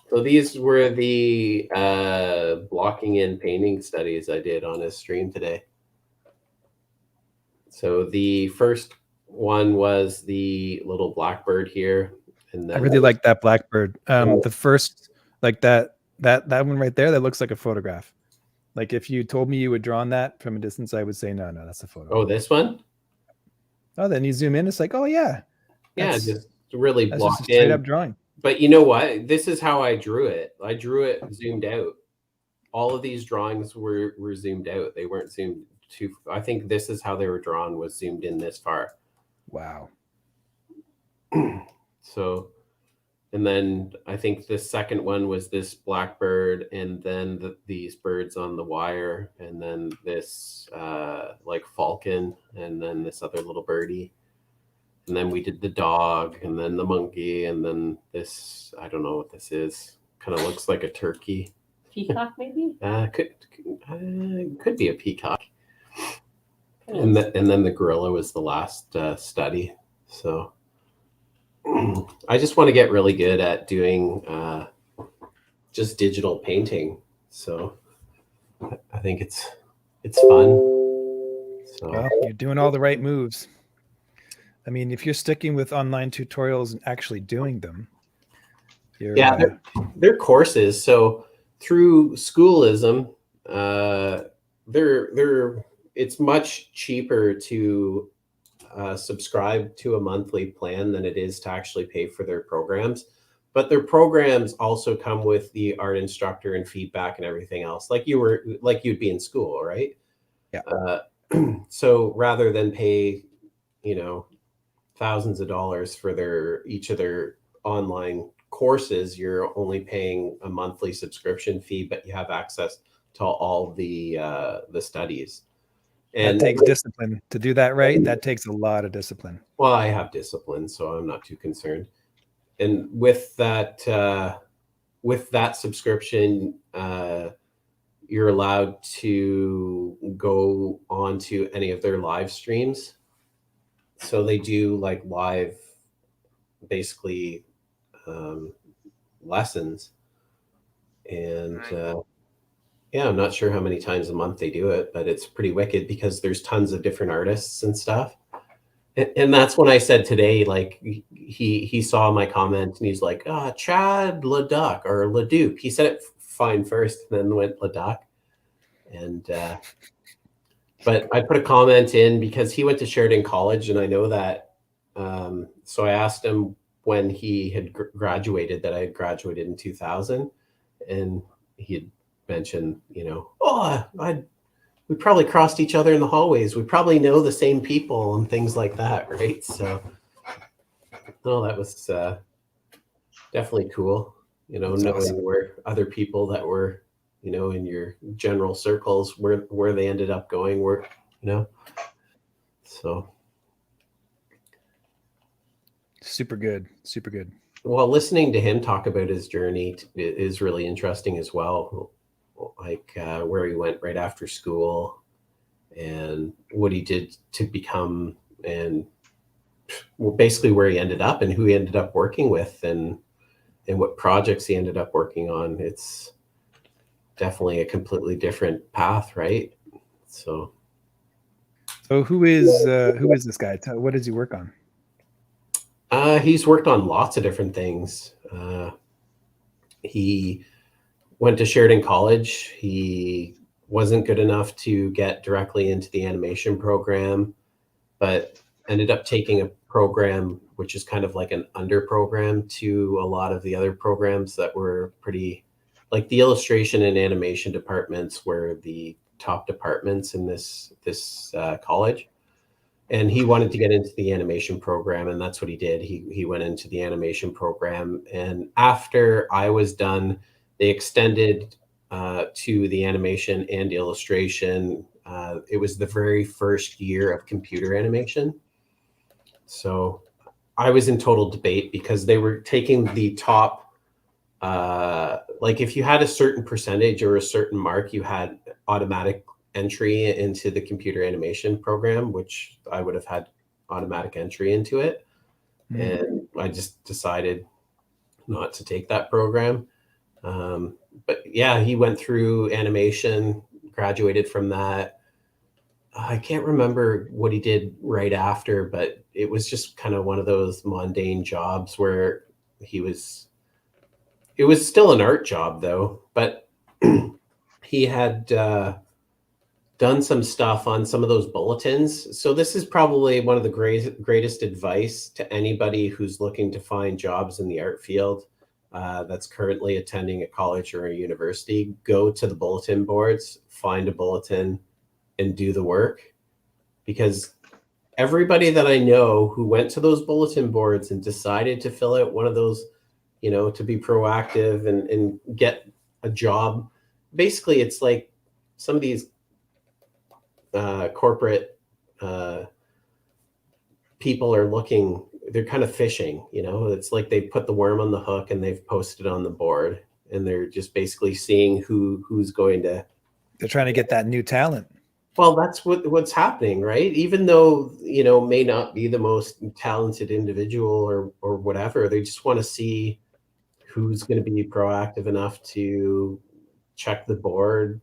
So these were the blocking in painting studies I did on his stream today. So the first one was the little blackbird here, and then I really like that blackbird. The first, like that one right there, that looks like a photograph. Like if you told me you would draw on that from a distance, I would say no, that's a photo. Oh, this one? Oh, then you zoom in, it's like, oh yeah. Yeah, just really That's blocked just a straight in. up drawing. But you know what? This is how I drew it. I drew it zoomed out. All of these drawings were zoomed out. They weren't zoomed too. I think this is how they were drawn, was zoomed in this far. Wow. So, and then I think the second one was this blackbird, and then these birds on the wire, and then this like falcon, and then this other little birdie. And then we did the dog, and then the monkey, and then this, I don't know what this is. Kind of looks like a turkey. Peacock, maybe? Could be a peacock. And then the gorilla was the last study. So I just want to get really good at doing just digital painting. So I think it's fun. So Well, you're doing all the right moves. I mean, if you're sticking with online tutorials and actually doing them, they're courses. So through schoolism, it's much cheaper to subscribe to a monthly plan than it is to actually pay for their programs. But their programs also come with the art instructor and feedback and everything else, like you'd be in school, right? Yeah. So rather than pay, thousands of dollars for each of their online courses, you're only paying a monthly subscription fee, but you have access to all the studies. And that takes discipline to do that, right? That takes a lot of discipline. Well, I have discipline, so I'm not too concerned. And with that subscription, you're allowed to go on to any of their live streams. So they do like live, basically, lessons. And I'm not sure how many times a month they do it, but it's pretty wicked because there's tons of different artists and stuff. And that's when I said today, like he saw my comment and he's like, Chad Leduc or Leduc. He said it fine first and then went Leduc. And but I put a comment in because he went to Sheridan College, and I know that. So I asked him when he had graduated, that I had graduated in 2000, and he had mentioned, we probably crossed each other in the hallways. We probably know the same people and things like that, right? So, that was definitely cool, That's knowing awesome. where other people that were, in your general circles, where they ended up going, so. Super good. Super good. Well, listening to him talk about his journey is really interesting as well. Like where he went right after school and what he did to become, and basically where he ended up and who he ended up working with and what projects he ended up working on. It's definitely a completely different path, right? So who is this guy? What does he work on? He's worked on lots of different things. He went to Sheridan College. He wasn't good enough to get directly into the animation program, but ended up taking a program which is kind of like an under program to a lot of the other programs that were pretty, like the illustration and animation departments were the top departments in this college. and he wanted to get into the animation program, and that's what he did. He went into the animation program, and after I was done, they extended to the animation and illustration. It was the very first year of computer animation. So I was in total debate because they were taking the top, like if you had a certain percentage or a certain mark, you had automatic entry into the computer animation program, which I would have had automatic entry into it. And I just decided not to take that program. But yeah, he went through animation, graduated from that. I can't remember what he did right after, but it was just kind of one of those mundane jobs where it was still an art job though, but he had done some stuff on some of those bulletins. So this is probably one of the greatest advice to anybody who's looking to find jobs in the art field, that's currently attending a college or a university. Go to the bulletin boards, find a bulletin, and do the work. Because everybody that I know who went to those bulletin boards and decided to fill out one of those, to be proactive and get a job, basically it's like some of these corporate people are looking, they're kind of fishing, it's like they put the worm on the hook and they've posted on the board, and they're just basically seeing who's going to. They're trying to get that new talent. Well, that's what's happening, right? Even though, may not be the most talented individual or whatever, they just want to see who's going to be proactive enough to check the board,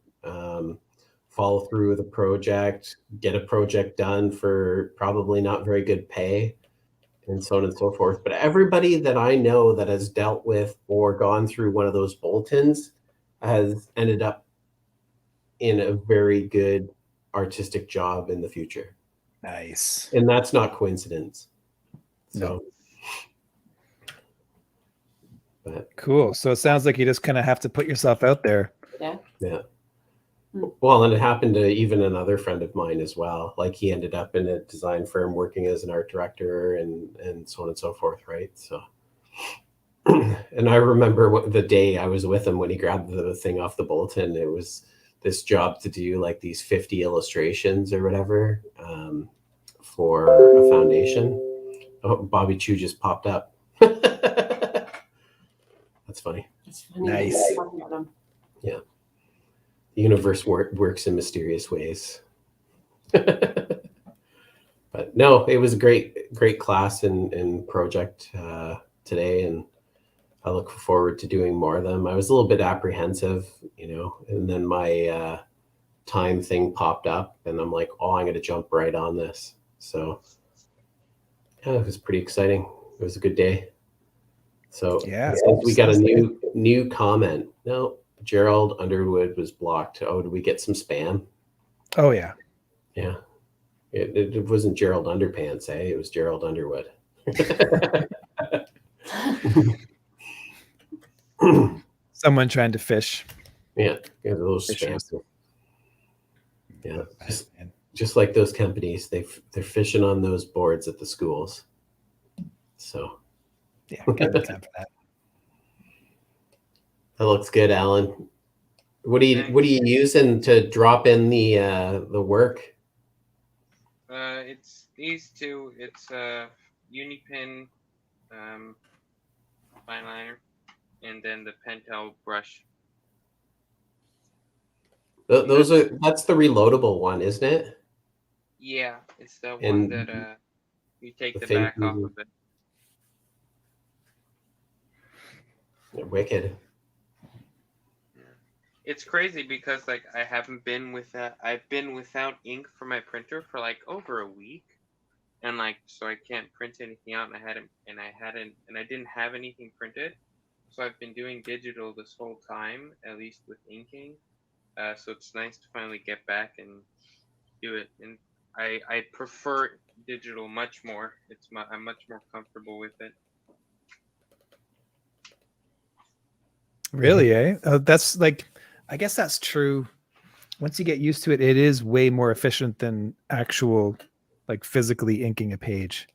follow through with a project, get a project done for probably not very good pay, and so on and so forth. But everybody that I know that has dealt with or gone through one of those bulletins has ended up in a very good artistic job in the future. Nice. And that's not coincidence. No. But cool. So it sounds like you just kind of have to put yourself out there. Yeah. Well, and it happened to even another friend of mine as well. Like he ended up in a design firm working as an art director and so on and so forth, right? So, and I remember the day I was with him when he grabbed the thing off the bulletin. It was this job to do like these 50 illustrations or whatever, for a foundation. Oh, Bobby Chu just popped up. That's funny. It's funny. Nice. Yeah. The universe works in mysterious ways. But no, it was a great class and project today, and I look forward to doing more of them. I was a little bit apprehensive, and then my time thing popped up, and I'm like, oh, I'm going to jump right on this. So yeah, it was pretty exciting. It was a good day. So yeah, we got a new comment. No, Gerald Underwood was blocked. Oh, did we get some spam? Oh yeah. Yeah. It wasn't Gerald Underpants, eh? It was Gerald Underwood. Someone trying to fish. Yeah, those Fishers. spam. Yeah, just like those companies, they're fishing on those boards at the schools. So yeah, got no time for that. That looks good, Alan. What are you using to drop in the work? It's these two. It's Unipin fine liner, and then the Pentel brush. That's the reloadable one, isn't it? Yeah, it's the one And that you take the thing back off of it. Wicked. It's crazy because like I've been without ink for my printer for like over a week, and like so I can't print anything out, and I didn't have anything printed, so I've been doing digital this whole time, at least with inking. So it's nice to finally get back and do it, and I prefer digital much more. I'm much more comfortable with it. Really, eh? That's like, I guess that's true. Once you get used to it, it is way more efficient than actual like physically inking a page.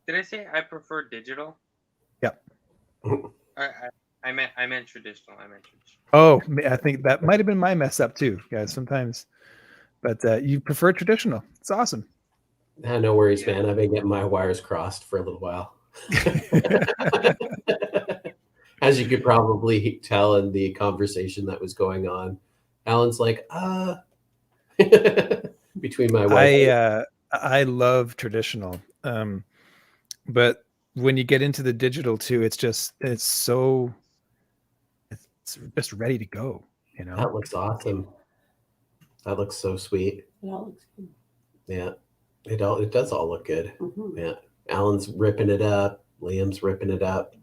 Did I say I prefer digital? Yep. I meant traditional. Oh, I think that might have been my mess up too, guys. Sometimes, but you prefer traditional. It's awesome. No worries, man. I've been getting my wires crossed for a little while. As you could probably tell in the conversation that was going on, Alan's like, between my wife. I love traditional, but when you get into the digital too, it's just ready to go. You know, That looks awesome. That looks so sweet. It all looks good. Yeah, it does all look good. Mhm. Yeah, Alan's ripping it up. Liam's ripping it up.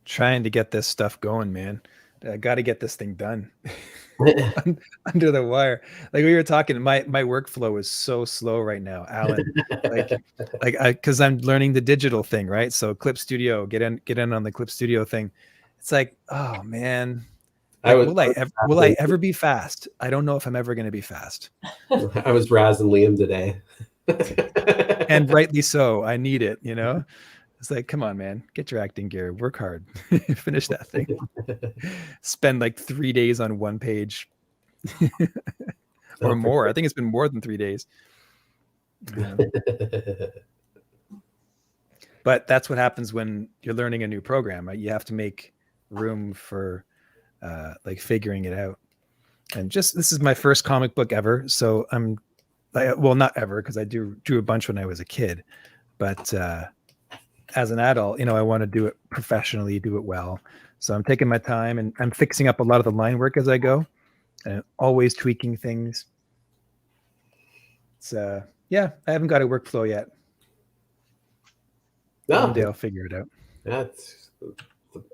Trying to get this stuff going, man. I got to get this thing done under the wire. Like we were talking, my workflow is so slow right now, Alan. Because I'm learning the digital thing, right? So Clip Studio, get in on the Clip Studio thing. It's like, oh man, will I ever be fast? I don't know if I'm ever going to be fast. I was razzing Liam today, and rightly so. I need it, you know. It's like, come on, man, get your acting gear, work hard, finish that thing. Spend like 3 days on one page or more. I think it's been more than 3 days. But that's what happens when you're learning a new program, right? You have to make room for like figuring it out. And this is my first comic book ever. So I'm well, not ever, because I drew a bunch when I was a kid, but as an adult, you know, I want to do it professionally, do it well. So I'm taking my time and I'm fixing up a lot of the line work as I go and always tweaking things. So yeah, I haven't got a workflow yet. One day I'll figure it out. That's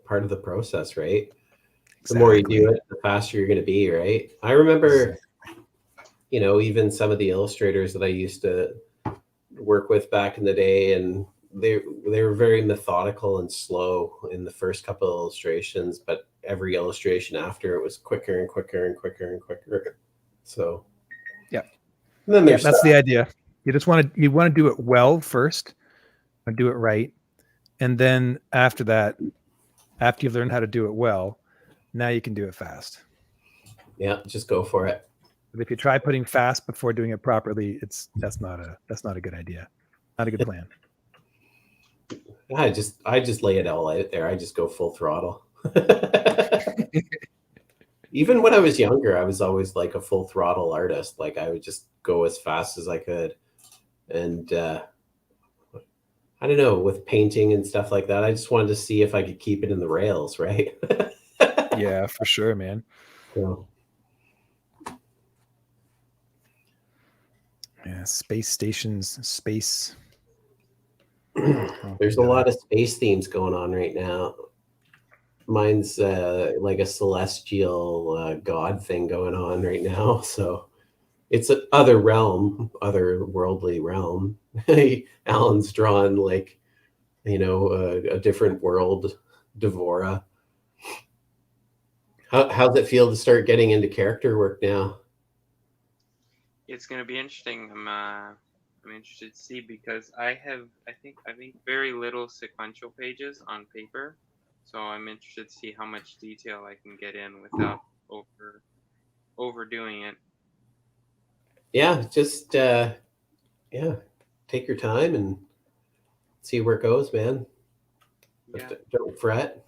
part of the process, right? Exactly. The more you do it, the faster you're going to be, right? I remember, you know, even some of the illustrators that I used to work with back in the day, and they were very methodical and slow in the first couple of illustrations, but every illustration after it was quicker and quicker and quicker and quicker. So yeah, and then that's the idea. You want to do it well first, and do it right, and then after that, after you've learned how to do it well, now you can do it fast. Yeah, just go for it. But if you try putting fast before doing it properly, that's not a good idea. Not a good plan. I just lay it all out there. I just go full throttle. Even when I was younger, I was always like a full throttle artist. Like I would just go as fast as I could. And I don't know, with painting and stuff like that, I just wanted to see if I could keep it in the rails, right? Yeah, for sure, man. So. Yeah, space stations, space. There's a lot of space themes going on right now. Mine's like a celestial god thing going on right now. So it's an otherworldly realm. Alan's drawn like, you know, a different world, Devora. How's it feel to start getting into character work now? It's going to be interesting. I'm interested to see, because I think very little sequential pages on paper, so I'm interested to see how much detail I can get in without overdoing it. Yeah, just take your time and see where it goes, man. Yeah. Don't fret.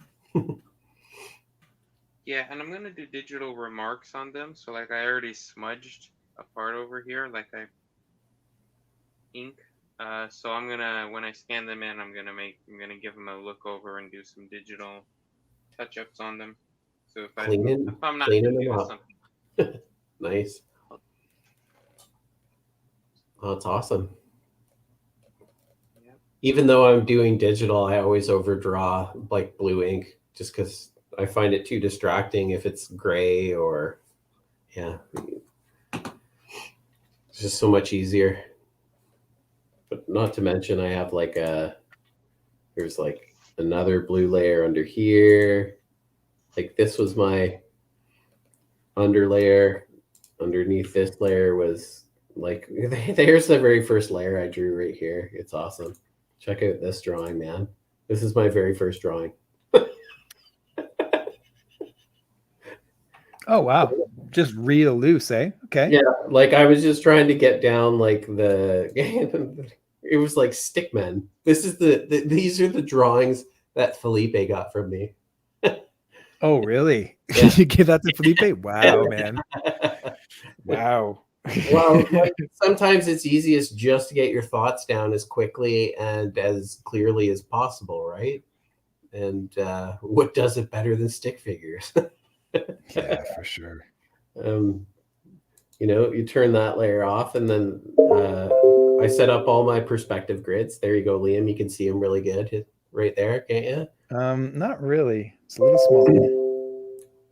Yeah, and I'm gonna do digital remarks on them. So like I already smudged a part over here, like I ink. So I'm gonna, when I scan them in, I'm gonna give them a look over and do some digital touch-ups on them. So if I'm not happy with something. Nice. Oh, that's awesome. Yep. Even though I'm doing digital, I always overdraw like blue ink just because I find it too distracting if it's gray or, yeah. It's just so much easier. But not to mention I have like there's like another blue layer under here. Like this was my underlayer. underneath this layer was like, there's the very first layer I drew right here. It's awesome. Check out this drawing, man. This is my very first drawing. Oh wow, just real loose, eh? Okay. Yeah, like I was just trying to get down like the it was like stickmen. This is these are the drawings that Felipe got from me. Oh really? Yeah. You give that to Felipe? Wow, man. Wow. Well, like, sometimes it's easiest just to get your thoughts down as quickly and as clearly as possible, right? And what does it better than stick figures? Yeah, for sure. You know, you turn that layer off, and then I set up all my perspective grids. There you go, Liam. You can see them really good right there, can't you? Not really. It's a little small.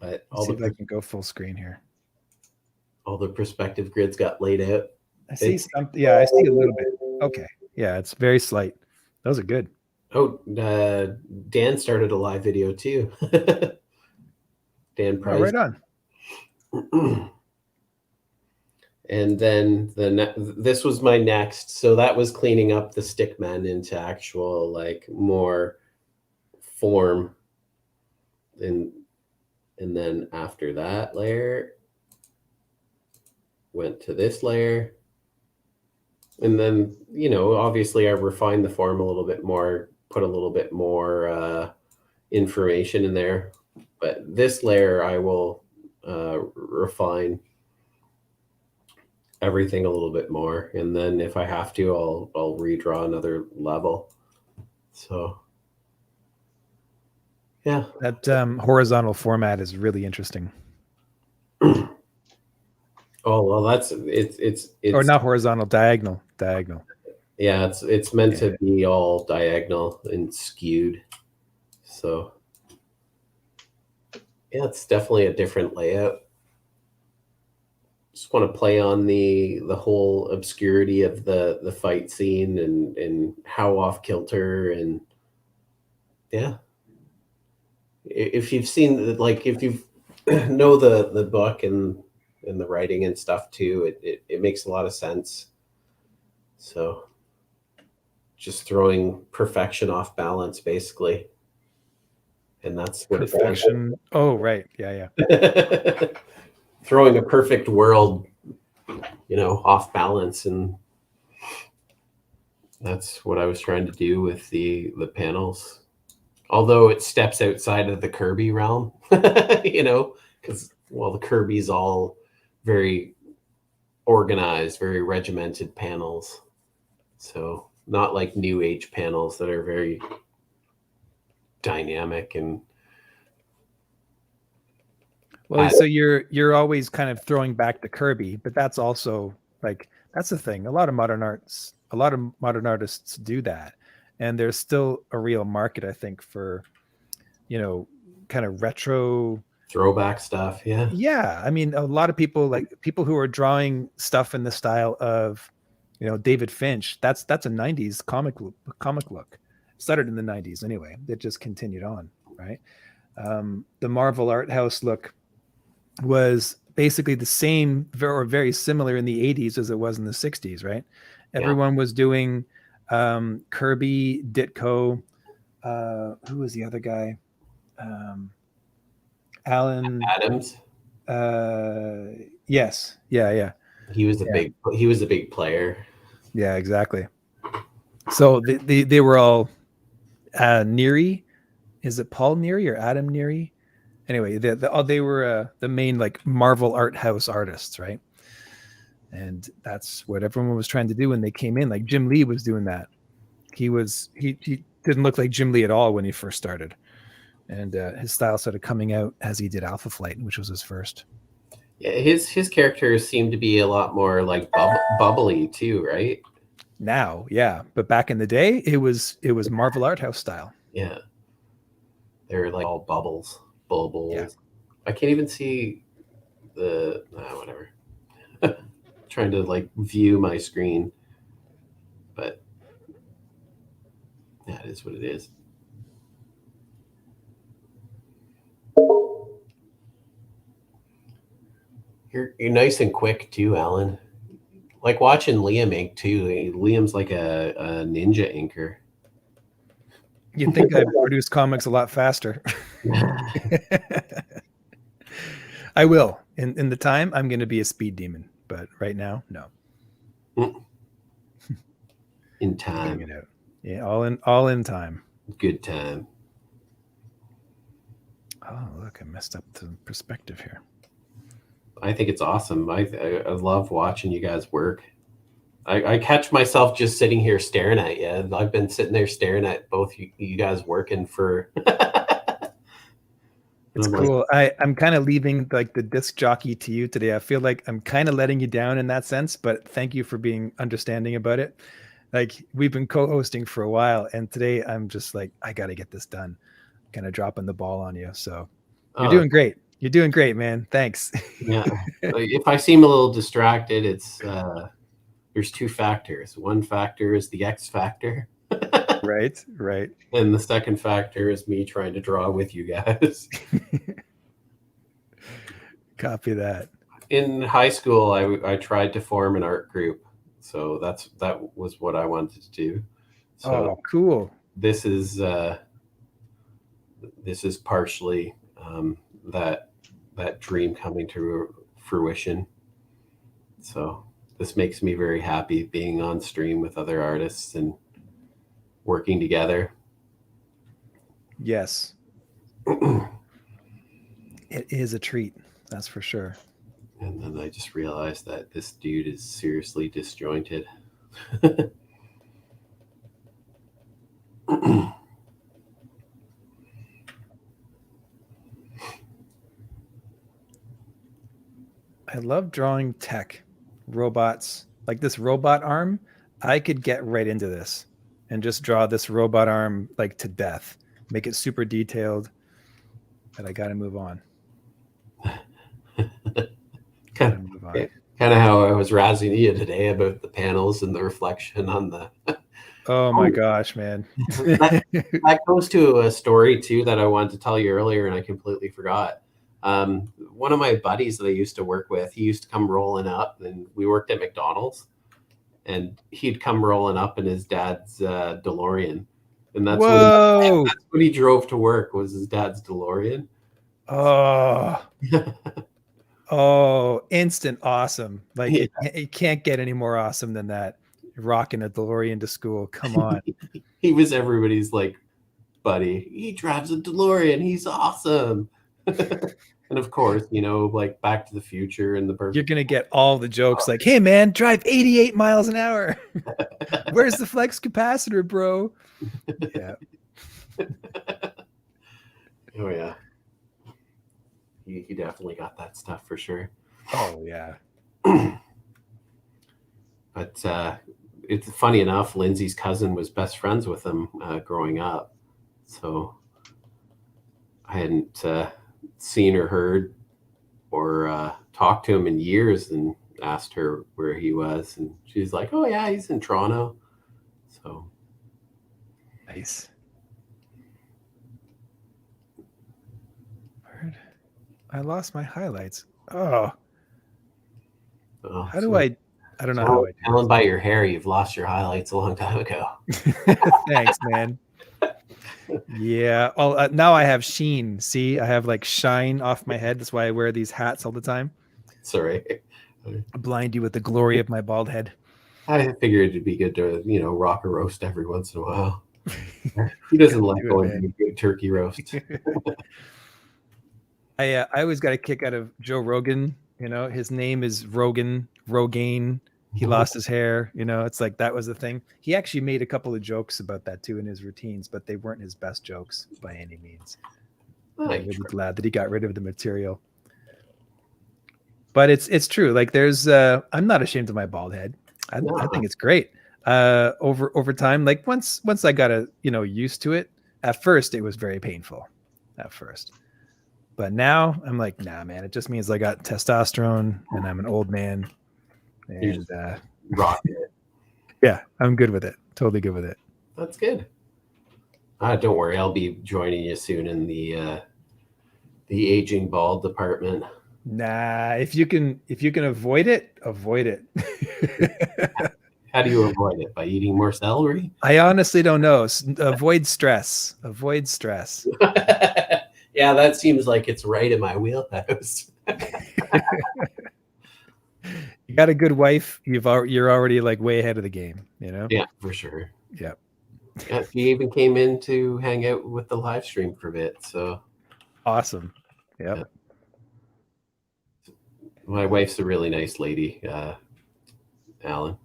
But Let's see if I can go full screen here. all the perspective grids got laid out. I see some. Yeah, I see a little bit. Okay. Yeah, it's very slight. Those are good. Oh, Dan started a live video too. Dan Oh, Price. right on. And then this was my next. So that was cleaning up the stickmen into actual like more form. And then after that layer, went to this layer. And then, you know, obviously I refined the form a little bit more, put a little bit more information in there. But this layer I will refine everything a little bit more, and then if I have to, I'll redraw another level. So yeah, that horizontal format is really interesting. Oh well, it's or not horizontal, diagonal. Yeah, it's meant to be all diagonal and skewed. So yeah, it's definitely a different layout. Just want to play on the whole obscurity of the fight scene and how off kilter, and yeah, if you've seen, like, if you know the book and the writing and stuff too, it makes a lot of sense. So just throwing perfection off balance basically, and that's what perfection. Oh right, yeah. Throwing a perfect world, you know, off balance, and that's what I was trying to do with the panels. Although it steps outside of the Kirby realm, you know, because, well, the Kirby's all very organized, very regimented panels. So not like new age panels that are very dynamic and well, so you're always kind of throwing back to Kirby, but that's also like, that's the thing. A lot of modern artists do that, and there's still a real market, I think, for, you know, kind of retro throwback stuff. Yeah, I mean, a lot of people, like people who are drawing stuff in the style of, you know, David Finch. That's a 90s comic look. Started in the 90s anyway. It just continued on, right? The Marvel art house look was basically the same or very similar in the 80s as it was in the 60s, right? Everyone was doing Kirby, Ditko, who was the other guy? Alan Adams. Yes. Yeah. He was a big player. Yeah, exactly. So they were all Neary. Is it Paul Neary or Adam Neary? Anyway, they were the main like Marvel art house artists, right? And that's what everyone was trying to do when they came in. Like Jim Lee was doing that. He didn't look like Jim Lee at all when he first started, and his style started coming out as he did Alpha Flight, which was his first. Yeah, his characters seem to be a lot more like bubbly too, right? Now, yeah, but back in the day, it was Marvel art house style. Yeah, they're like all bubbles. Yeah. I can't even see the whatever. Trying to like view my screen, but that is what it is. You're nice and quick too, Alan. Like watching Liam ink too. Liam's like a ninja inker. You'd think I produce comics a lot faster. I will. In the time, I'm going to be a speed demon. But right now, no. In time. Figuring it out. Yeah, all in time. Good time. Oh, look, I messed up the perspective here. I think it's awesome. I love watching you guys work. I catch myself just sitting here staring at you. I've been sitting there staring at both you guys working for. It's cool. I'm kind of leaving like the disc jockey to you today. I feel like I'm kind of letting you down in that sense, but thank you for being understanding about it. Like we've been co-hosting for a while, and today I'm just like, I got to get this done. Kind of dropping the ball on you. So you're doing great. You're doing great, man. Thanks. Yeah. If I seem a little distracted, it's there's two factors. One factor is the X factor. Right. And the second factor is me trying to draw with you guys. Copy that. In high school, I tried to form an art group. So that was what I wanted to do. So cool. This is partially that dream coming to fruition. So this makes me very happy being on stream with other artists and working together. Yes. It is a treat. That's for sure. And then I just realized that this dude is seriously disjointed. I love drawing tech, robots, like this robot arm. I could get right into this and just draw this robot arm like to death, make it super detailed, but I got to move on. Kind of how I was razzing you today about the panels and the reflection on the. Oh my gosh, man. that goes to a story too that I wanted to tell you earlier and I completely forgot. One of my buddies that I used to work with, he used to come rolling up, and we worked at McDonald's, and he'd come rolling up in his dad's DeLorean, and that's what he drove to work, was his dad's DeLorean. Oh, instant awesome. Like it can't get any more awesome than that. Rocking a DeLorean to school. Come on. He was everybody's like buddy. He drives a DeLorean. He's awesome. And of course, like Back to the Future and the person. You're gonna get all the jokes like, "Hey man, drive 88 miles an hour. Where's the flex capacitor, bro?" Yeah. Oh yeah. He definitely got that stuff for sure. Oh yeah. But it's funny enough, Lindsay's cousin was best friends with him growing up. So I hadn't seen or heard or talked to him in years, and asked her where he was. And she's like, "Oh yeah, he's in Toronto." So nice. Word. I lost my highlights. How do I don't know how I do. Alan, by your hair, you've lost your highlights a long time ago. Thanks, man. Yeah. Now I have sheen. See, I have like shine off my head. That's why I wear these hats all the time. Sorry. Blind you with the glory of my bald head. I figured it'd be good to, rock a roast every once in a while. He doesn't like going to a good turkey roast. I always got a kick out of Joe Rogan. His name is Rogaine. He lost his hair. It's like that was the thing. He actually made a couple of jokes about that too in his routines, but they weren't his best jokes by any means. I'm really glad that he got rid of the material. But it's true. Like there's I'm not ashamed of my bald head. I think it's great. Over time, like once I got used to it, at first it was very painful at first. But now I'm like, nah, man, it just means I got testosterone and I'm an old man. And rock it. Yeah, I'm good with it. Totally good with it. That's good. Don't worry, I'll be joining you soon in the aging bald department. Nah, if you can avoid it, avoid it. How do you avoid it? By eating more celery? I honestly don't know. Avoid stress. Avoid stress. Yeah, that seems like it's right in my wheelhouse. You got a good wife, you're already like way ahead of the game, you know? Yeah, for sure. Yep. Yeah, she even came in to hang out with the live stream for a bit. So Awesome. Yep. my wife's a really nice lady, Alan.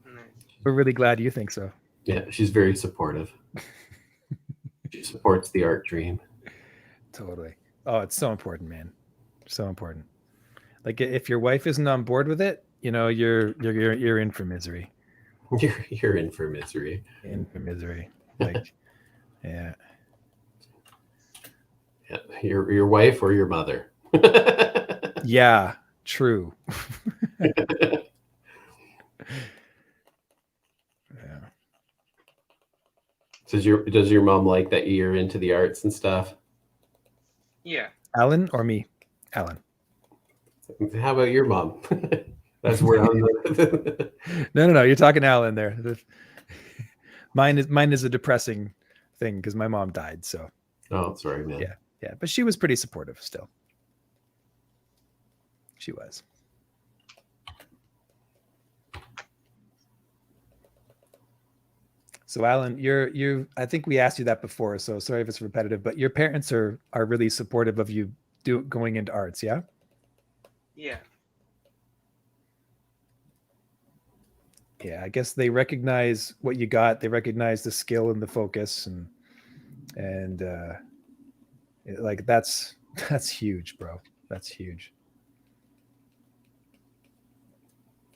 Nice. We're really glad you think so. Yeah, she's very supportive. She supports the art dream. Totally. Oh, it's so important, man. So important. Like if your wife isn't on board with it, you know, you're in for misery. You're in for misery. In for misery. Like, yeah. Yeah, your wife or your mother. Yeah, true. Yeah. Does your mom like that you're into the arts and stuff? Yeah. Alan or me? Alan. How about your mom? That's where I'm. No. You're talking Alan there. Mine is a depressing thing because my mom died. So. Oh, sorry, man. Yeah, but she was pretty supportive still. She was. So Alan, you I think we asked you that before, so sorry if it's repetitive, but your parents are really supportive of you going into arts, yeah? Yeah. Yeah, I guess they recognize what you got. They recognize the skill and the focus and like that's huge, bro. That's huge.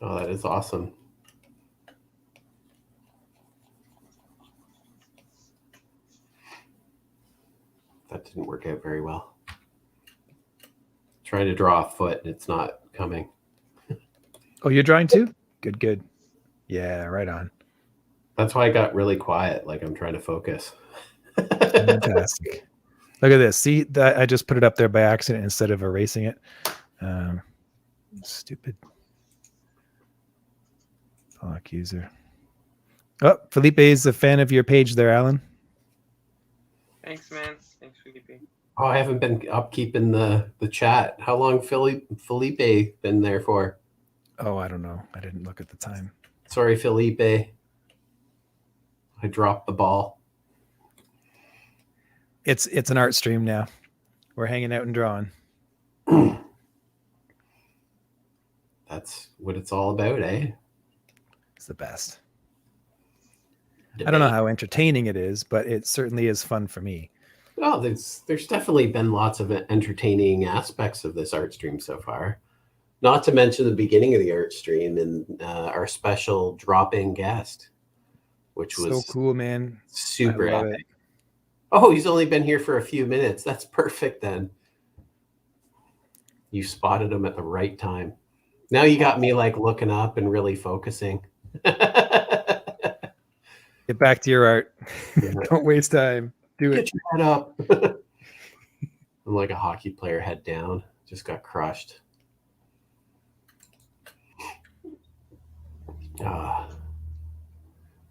Oh, that is awesome. That didn't work out very well. Trying to draw a foot and it's not coming. Oh, you're drawing too? Good. Yeah, right on. That's why I got really quiet. Like I'm trying to focus. Fantastic. Look at this. See that I just put it up there by accident instead of erasing it. Stupid. Block user. Oh, Felipe is a fan of your page there, Alan. Thanks, man. Thanks, Felipe. Oh, I haven't been upkeeping the chat. How long Felipe been there for? Oh, I don't know. I didn't look at the time. Sorry, Felipe. I dropped the ball. It's an art stream now. We're hanging out and drawing. That's what it's all about, eh? It's the best. I don't know how entertaining it is, but it certainly is fun for me. Oh, there's definitely been lots of entertaining aspects of this art stream so far. Not to mention the beginning of the art stream and our special drop-in guest, which was so cool, man. super I love epic. it. Oh, he's only been here for a few minutes. That's perfect then. You spotted him at the right time. Now you got me like looking up and really focusing. Get back to your art. Yeah. Don't waste time. Do it. Get your head up. I'm like a hockey player, head down. Just got crushed.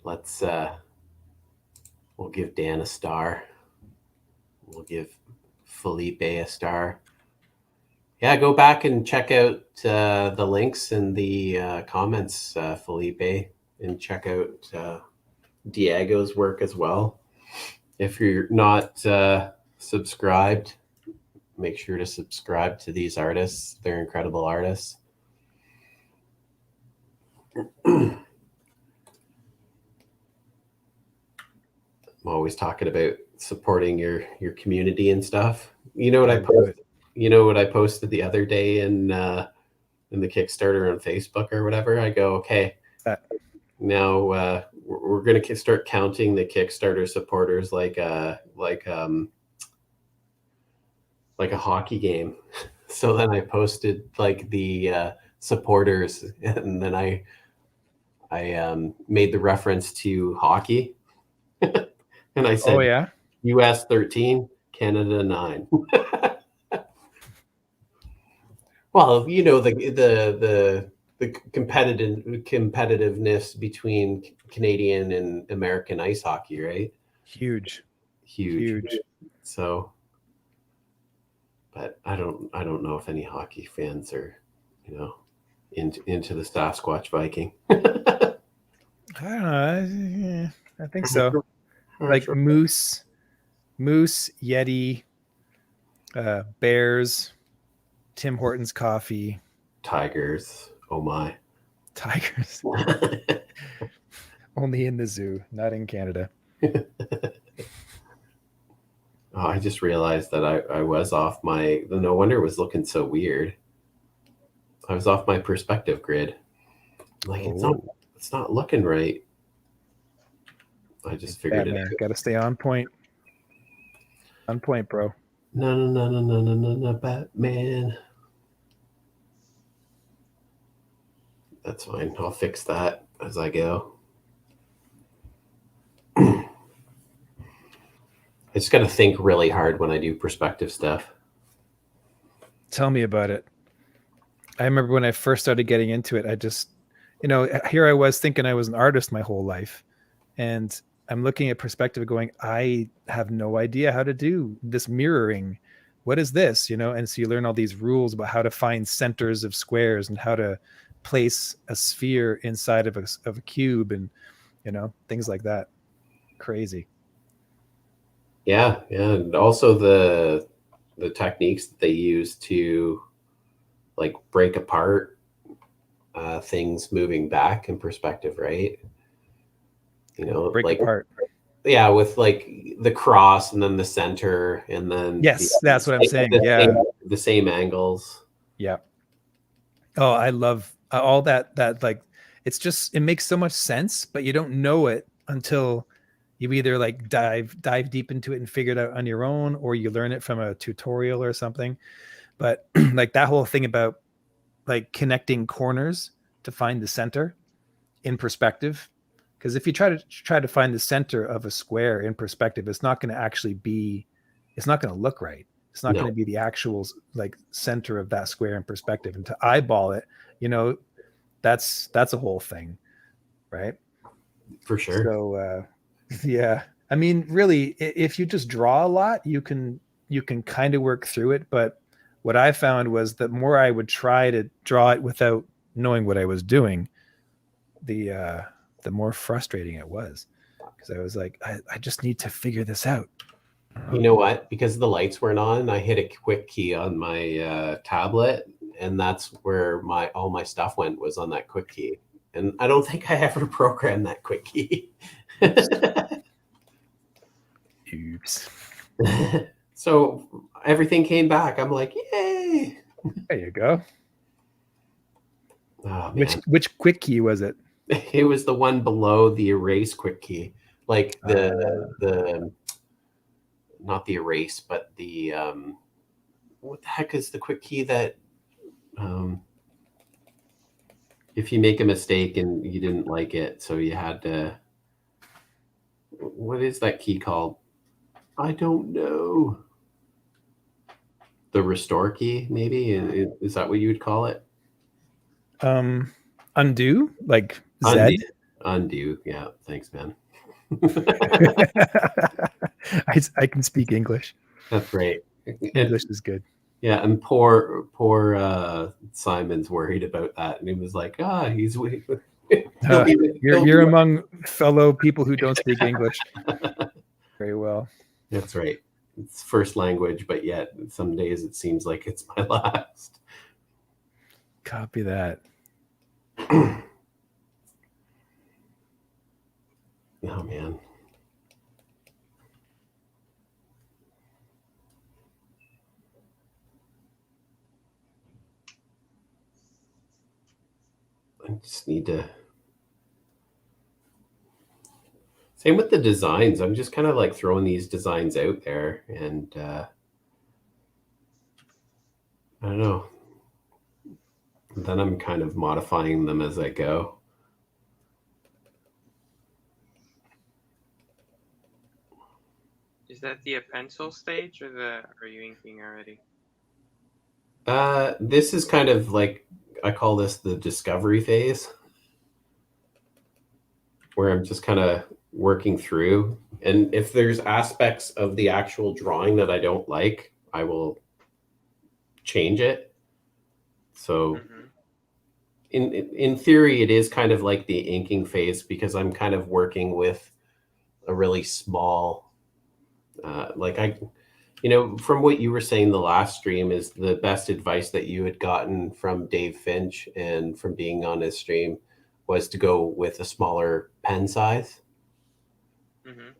Let's we'll give Dan a star. We'll give Felipe a star. Yeah, go back and check out the links in the comments, Felipe, and check out Diego's work as well. If you're not subscribed, make sure to subscribe to these artists. They're incredible artists. I'm always talking about supporting your community and stuff. You know what I posted? You know what I posted the other day in the Kickstarter on Facebook or whatever? I go, okay, now we're going to start counting the Kickstarter supporters like a hockey game. So then I posted like the supporters, and then I made the reference to hockey, and I said, Oh yeah, US 13, Canada 9. Well, you know the competitiveness between Canadian and American ice hockey, right? Huge. Huge. So, but I don't know if any hockey fans are, you know, into the Sasquatch Viking. I don't know. I think so. Like moose, Yeti, bears, Tim Hortons coffee, Tigers. Oh my. tigers. Only in the zoo, not in Canada. Oh, I just realized that I was off my. No wonder it was looking so weird. I was off my perspective grid. Like it's not looking right. I just figured it out. Got to stay on point. On point, bro. No, Batman. That's fine. I'll fix that as I go. I just got to think really hard when I do perspective stuff. Tell me about it. I remember when I first started getting into it, I just, here I was thinking I was an artist my whole life. And I'm looking at perspective going, I have no idea how to do this mirroring. What is this? And so you learn all these rules about how to find centers of squares and how to place a sphere inside of a cube and, things like that. Crazy. Yeah. And also the techniques that they use to like break apart things moving back in perspective, right? Break like apart. Yeah, with like the cross and then the center and then that's what I'm saying. The same angles. Yeah. Oh, I love all that like it makes so much sense, but you don't know it until you either like dive deep into it and figure it out on your own, or you learn it from a tutorial or something. But like that whole thing about like connecting corners to find the center in perspective, because if you try to find the center of a square in perspective, it's not going to look right. It's not going to be the actual like center of that square in perspective. And to eyeball it, that's a whole thing, right? For sure. So yeah, I mean, really, if you just draw a lot, you can kind of work through it. But what I found was that more I would try to draw it without knowing what I was doing, the more frustrating it was, because I was like, I just need to figure this out. You know what? Because the lights weren't on, I hit a quick key on my tablet, and that's where all my stuff went, was on that quick key. And I don't think I ever programmed that quick key. Oops. So everything came back. I'm like, yay! There you go. Oh, man. Which quick key was it? It was the one below the erase quick key, like the not the erase, but the what the heck is the quick key that if you make a mistake and you didn't like it, so you had to, what is that key called? I don't know. The restore key, maybe? Is that what you would call it? Undo, like Undo. Z. Undo. Yeah. Thanks, man. I can speak English. That's right. English is good. Yeah, and poor Simon's worried about that, and he was like, he's you're among fellow people who don't speak English very well. That's right. It's first language, but yet some days it seems like it's my last. Copy that. Oh man. I just need to. Same with the designs. I'm just kind of like throwing these designs out there, and I don't know. And then I'm kind of modifying them as I go. Is that the pencil stage, or are you inking already? This is kind of like, I call this the discovery phase, where I'm just kind of working through. And if there's aspects of the actual drawing that I don't like, I will change it. So in theory, it is kind of like the inking phase, because I'm kind of working with a really small, from what you were saying the last stream, is the best advice that you had gotten from Dave Finch and from being on his stream was to go with a smaller pen size.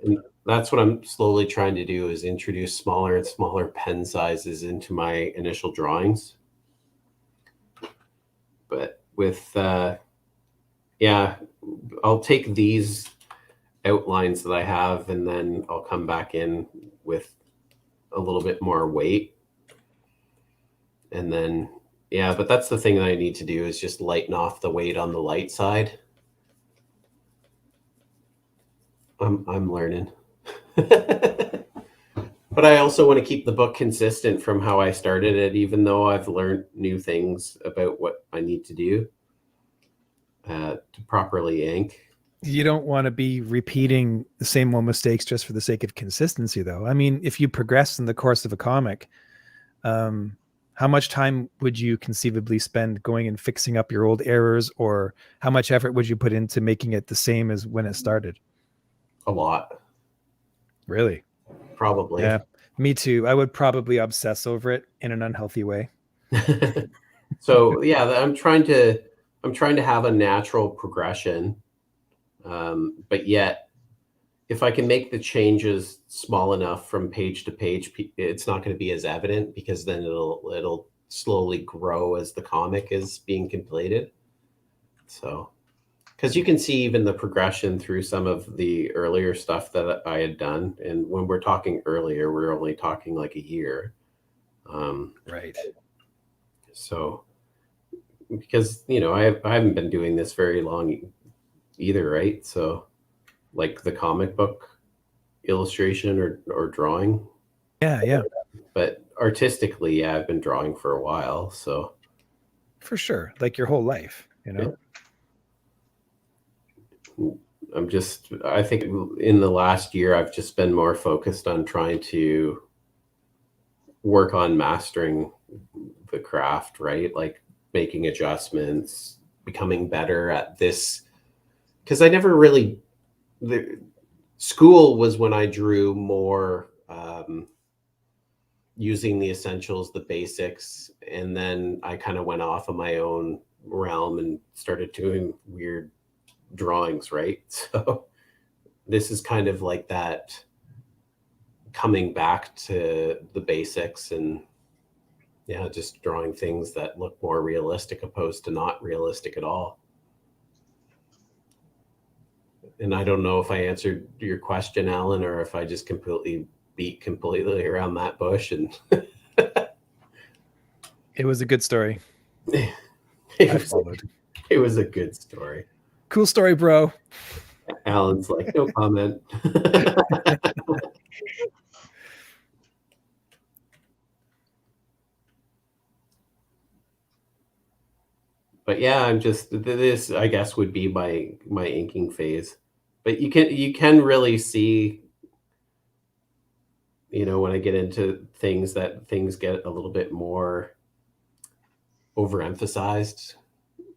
And that's what I'm slowly trying to do, is introduce smaller and smaller pen sizes into my initial drawings. But with, I'll take these outlines that I have, and then I'll come back in with a little bit more weight. And then, but that's the thing that I need to do, is just lighten off the weight on the light side. I'm learning. But I also want to keep the book consistent from how I started it, even though I've learned new things about what I need to do to properly ink. You don't want to be repeating the same old mistakes just for the sake of consistency, though. I mean, if you progress in the course of a comic, how much time would you conceivably spend going and fixing up your old errors, or how much effort would you put into making it the same as when it started? A lot. Really? Probably. Yeah, me too. I would probably obsess over it in an unhealthy way. So I'm trying to have a natural progression, but yet if I can make the changes small enough from page to page, it's not going to be as evident, because then it'll slowly grow as the comic is being completed. So, because you can see even the progression through some of the earlier stuff that I had done. And when we're talking earlier, we're only talking like a year. Right. So, because, I haven't been doing this very long either, right? So, like the comic book illustration or drawing. Yeah. But artistically, I've been drawing for a while. So, for sure. Like your whole life, Yeah. I think in the last year, I've just been more focused on trying to work on mastering the craft, right? Like making adjustments, becoming better at this. Because I never really, school was when I drew more using the essentials, the basics. And then I kind of went off on my own realm and started doing weird drawings, right? So this is kind of like that coming back to the basics, and just drawing things that look more realistic opposed to not realistic at all. And I don't know if I answered your question, Alan, or if I just beat completely around that bush. And it was a good story. It was a good story. Cool story, bro. Alan's like, no comment. But I'm just, this, I guess, would be my inking phase. But you can really see, when I get into things, that things get a little bit more overemphasized.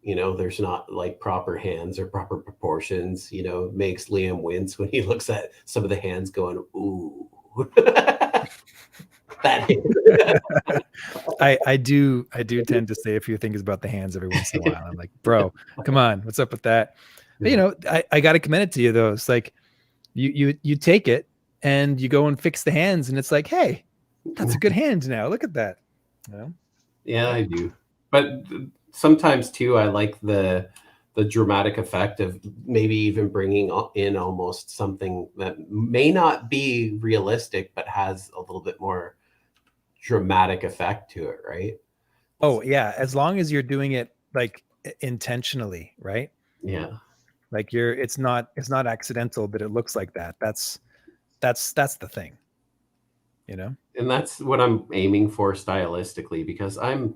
There's not like proper hands or proper proportions. Makes Liam wince when he looks at some of the hands going, ooh. I do tend to say a few things about the hands every once in a while. I'm like, bro, come on, what's up with that? But, I got to commend it to you, though. It's like you take it and you go and fix the hands, and it's like, hey, that's a good hand now. Look at that. Yeah, I do. But sometimes too, I like the dramatic effect of maybe even bringing in almost something that may not be realistic, but has a little bit more dramatic effect to it, right? Oh yeah, as long as you're doing it like intentionally, right? Yeah. Like it's not accidental, but it looks like that. That's the thing. you know? And that's what I'm aiming for stylistically, because I'm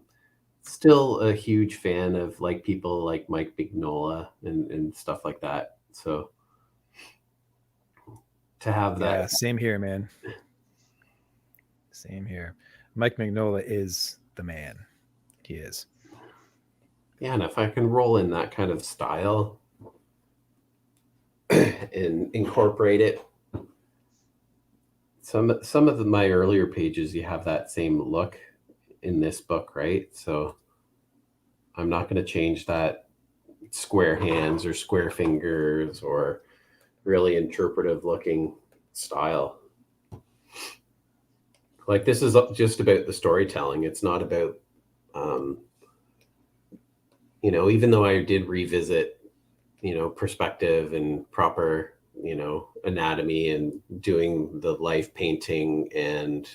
still a huge fan of like people like Mike Mignola and stuff like that. So to have that. Yeah, same here, man. Same here. Mike Mignola is the man. He is. Yeah, and if I can roll in that kind of style and incorporate it. Some of my earlier pages, you have that same look in this book, right? So I'm not going to change that square hands or square fingers or really interpretive looking style. Like, this is just about the storytelling. It's not about, you know, even though I did revisit, you know, perspective and proper, you know, anatomy and doing the life painting. And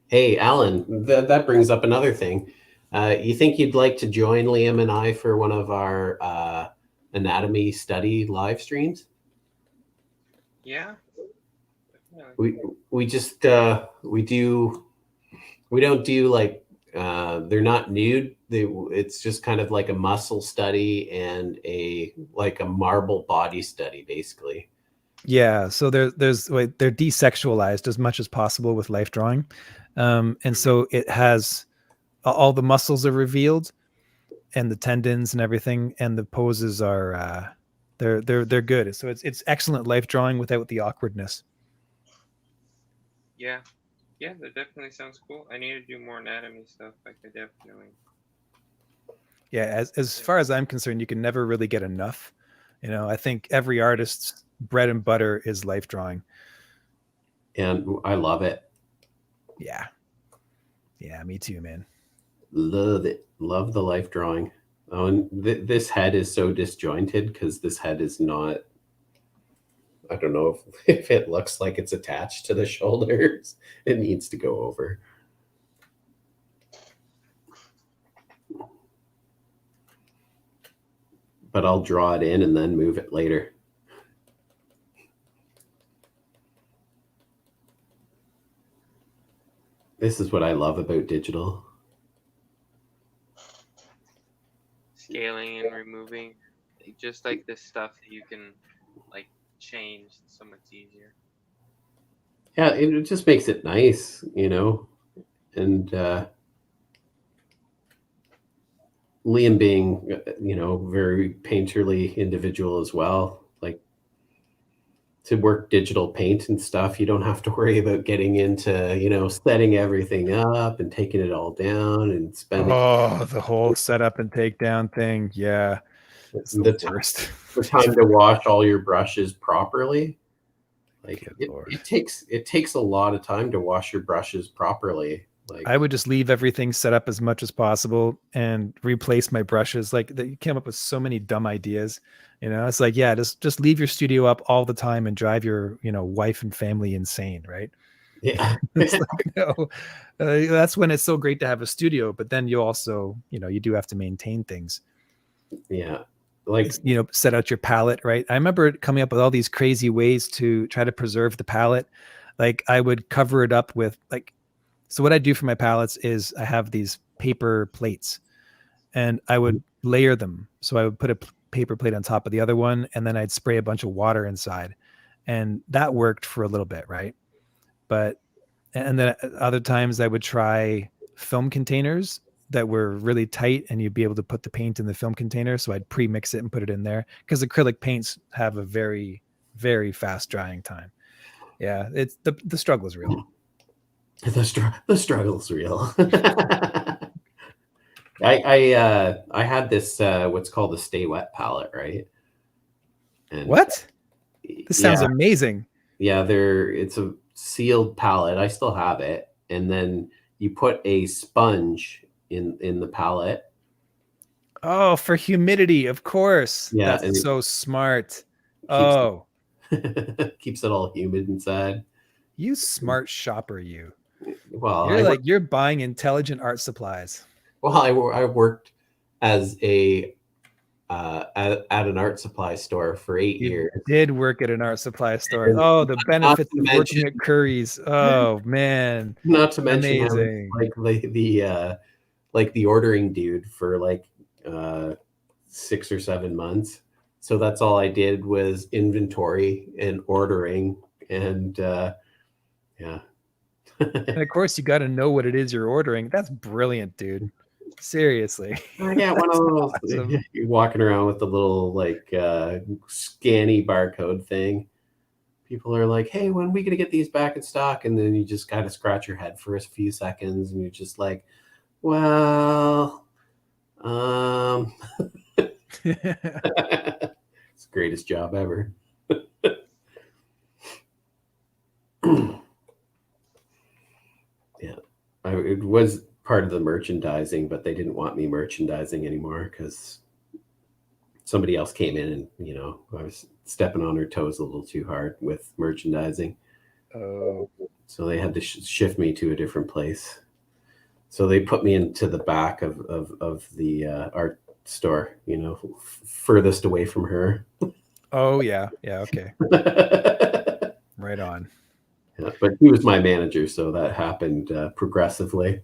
hey, Alan, that brings up another thing. You think you'd like to join Liam and I for one of our anatomy study live streams? Yeah. We just we don't do like they're not nude. It's just kind of like a muscle study and a marble body study, basically. Yeah, so they're desexualized as much as possible with life drawing, and so it has all the muscles are revealed, and the tendons and everything, and the poses are they're good. So it's excellent life drawing without the awkwardness. Yeah, that definitely sounds cool. I need to do more anatomy stuff. Like, I definitely. Yeah, as far as I'm concerned, you can never really get enough. You know, I think every artist's bread and butter is life drawing. And I love it. Yeah, me too, man. Love it. Love the life drawing. Oh, and this head is so disjointed because this head is not, I don't know if it looks like it's attached to the shoulders. It needs to go over. But I'll draw it in and then move it later. This is what I love about digital. Scaling and removing, just like this stuff that you can like change so much easier. Yeah, it just makes it nice, you know. And Liam being, you know, very painterly individual as well. Like, to work digital paint and stuff, you don't have to worry about getting into, you know, setting everything up and taking it all down and spending the whole setup and takedown thing. Yeah, it's the worst. The time to wash all your brushes properly. Like, it takes a lot of time to wash your brushes properly. Like, I would just leave everything set up as much as possible and replace my brushes. Like, you came up with so many dumb ideas. You know, it's like, yeah, just leave your studio up all the time and drive your, you know, wife and family insane, right? Yeah. It's like, no, that's when it's so great to have a studio. But then you also, you know, you do have to maintain things. Yeah. Like, you know, set out your palette, right? I remember coming up with all these crazy ways to try to preserve the palette. Like, I would cover it up with like, so what I do for my palettes is I have these paper plates and I would layer them. So I would put a paper plate on top of the other one, and then I'd spray a bunch of water inside, and that worked for a little bit. Right. But, and then other times I would try film containers that were really tight and you'd be able to put the paint in the film container. So I'd pre-mix it and put it in there, because acrylic paints have a very, very fast drying time. Yeah. It's the struggle is real. The struggle's real. I had this what's called the Stay Wet palette, right? And what? This sounds amazing. Yeah, it's a sealed palette. I still have it. And then you put a sponge in the palette. Oh, for humidity, of course. Yeah, that's so smart. Keeps it all humid inside. You smart shopper, you. Well, you're buying intelligent art supplies. Well, I worked as a at an art supply store for 8 You years. did work at an art supply store. And Oh, the benefits to of working mention- at Curry's. Oh man, Not to mention, I was amazing. like the ordering dude for like 6 or 7 months. So that's all I did was inventory and ordering, and yeah. And of course, you got to know what it is you're ordering. That's brilliant, dude. Seriously. I got one of those. awesome. You're walking around with the little like scanny barcode thing. People are like, "Hey, when are we gonna get these back in stock?" And then you just kind of scratch your head for a few seconds, and you're just like, "Well, it's the greatest job ever." Yeah, it was part of the merchandising, but they didn't want me merchandising anymore because somebody else came in and, you know, I was stepping on her toes a little too hard with merchandising. Oh, So they had to shift me to a different place. So they put me into the back of the art store, you know, furthest away from her. oh yeah, yeah. Okay, Yeah, right on. but he was my manager, so that happened progressively.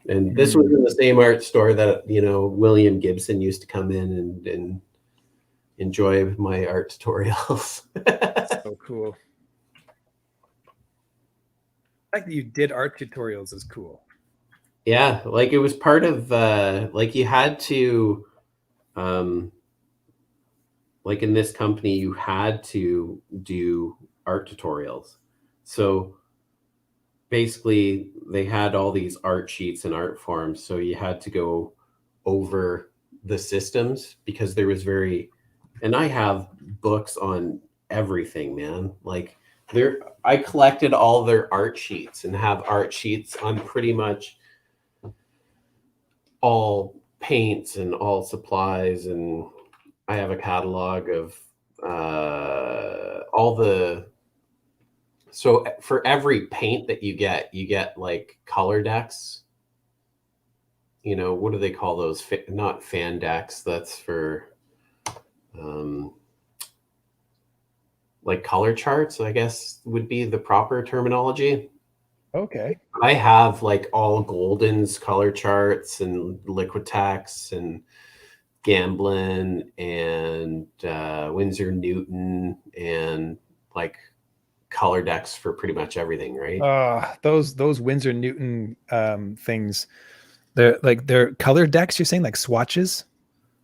And this was in the same art store that, you know, William Gibson used to come in and enjoy my art tutorials. So cool. The fact that you did art tutorials is cool. Yeah, like it was part of like you had to like in this company you had to do art tutorials. So basically they had all these art sheets and art forms, so you had to go over the systems because there was and I have books on everything, man. Like I collected all their art sheets and have art sheets on pretty much all paints and all supplies, and I have a catalog of all the. So for every paint that you get like color decks. You know, what do they call those? Not fan decks. That's for like color charts, I guess would be the proper terminology. Okay. I have like all Golden's color charts and Liquitex and Gamblin and Winsor Newton and like color decks for pretty much everything, right? Those Winsor Newton things. They're color decks. You're saying like swatches?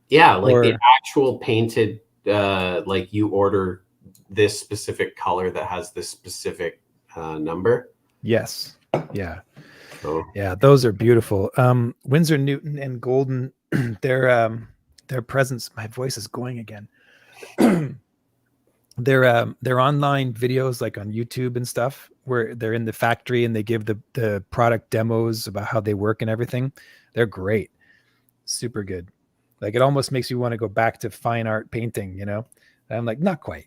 Yeah, like the actual painted. Like you order this specific color that has this specific number. Yes. Yeah. So Yeah, those are beautiful. Winsor Newton and Golden, their presence. My voice is going again. Their online videos, like on YouTube and stuff, where they're in the factory and they give the product demos about how they work and everything. They're great, super good. Like it almost makes you want to go back to fine art painting, you know. And I'm like, not quite.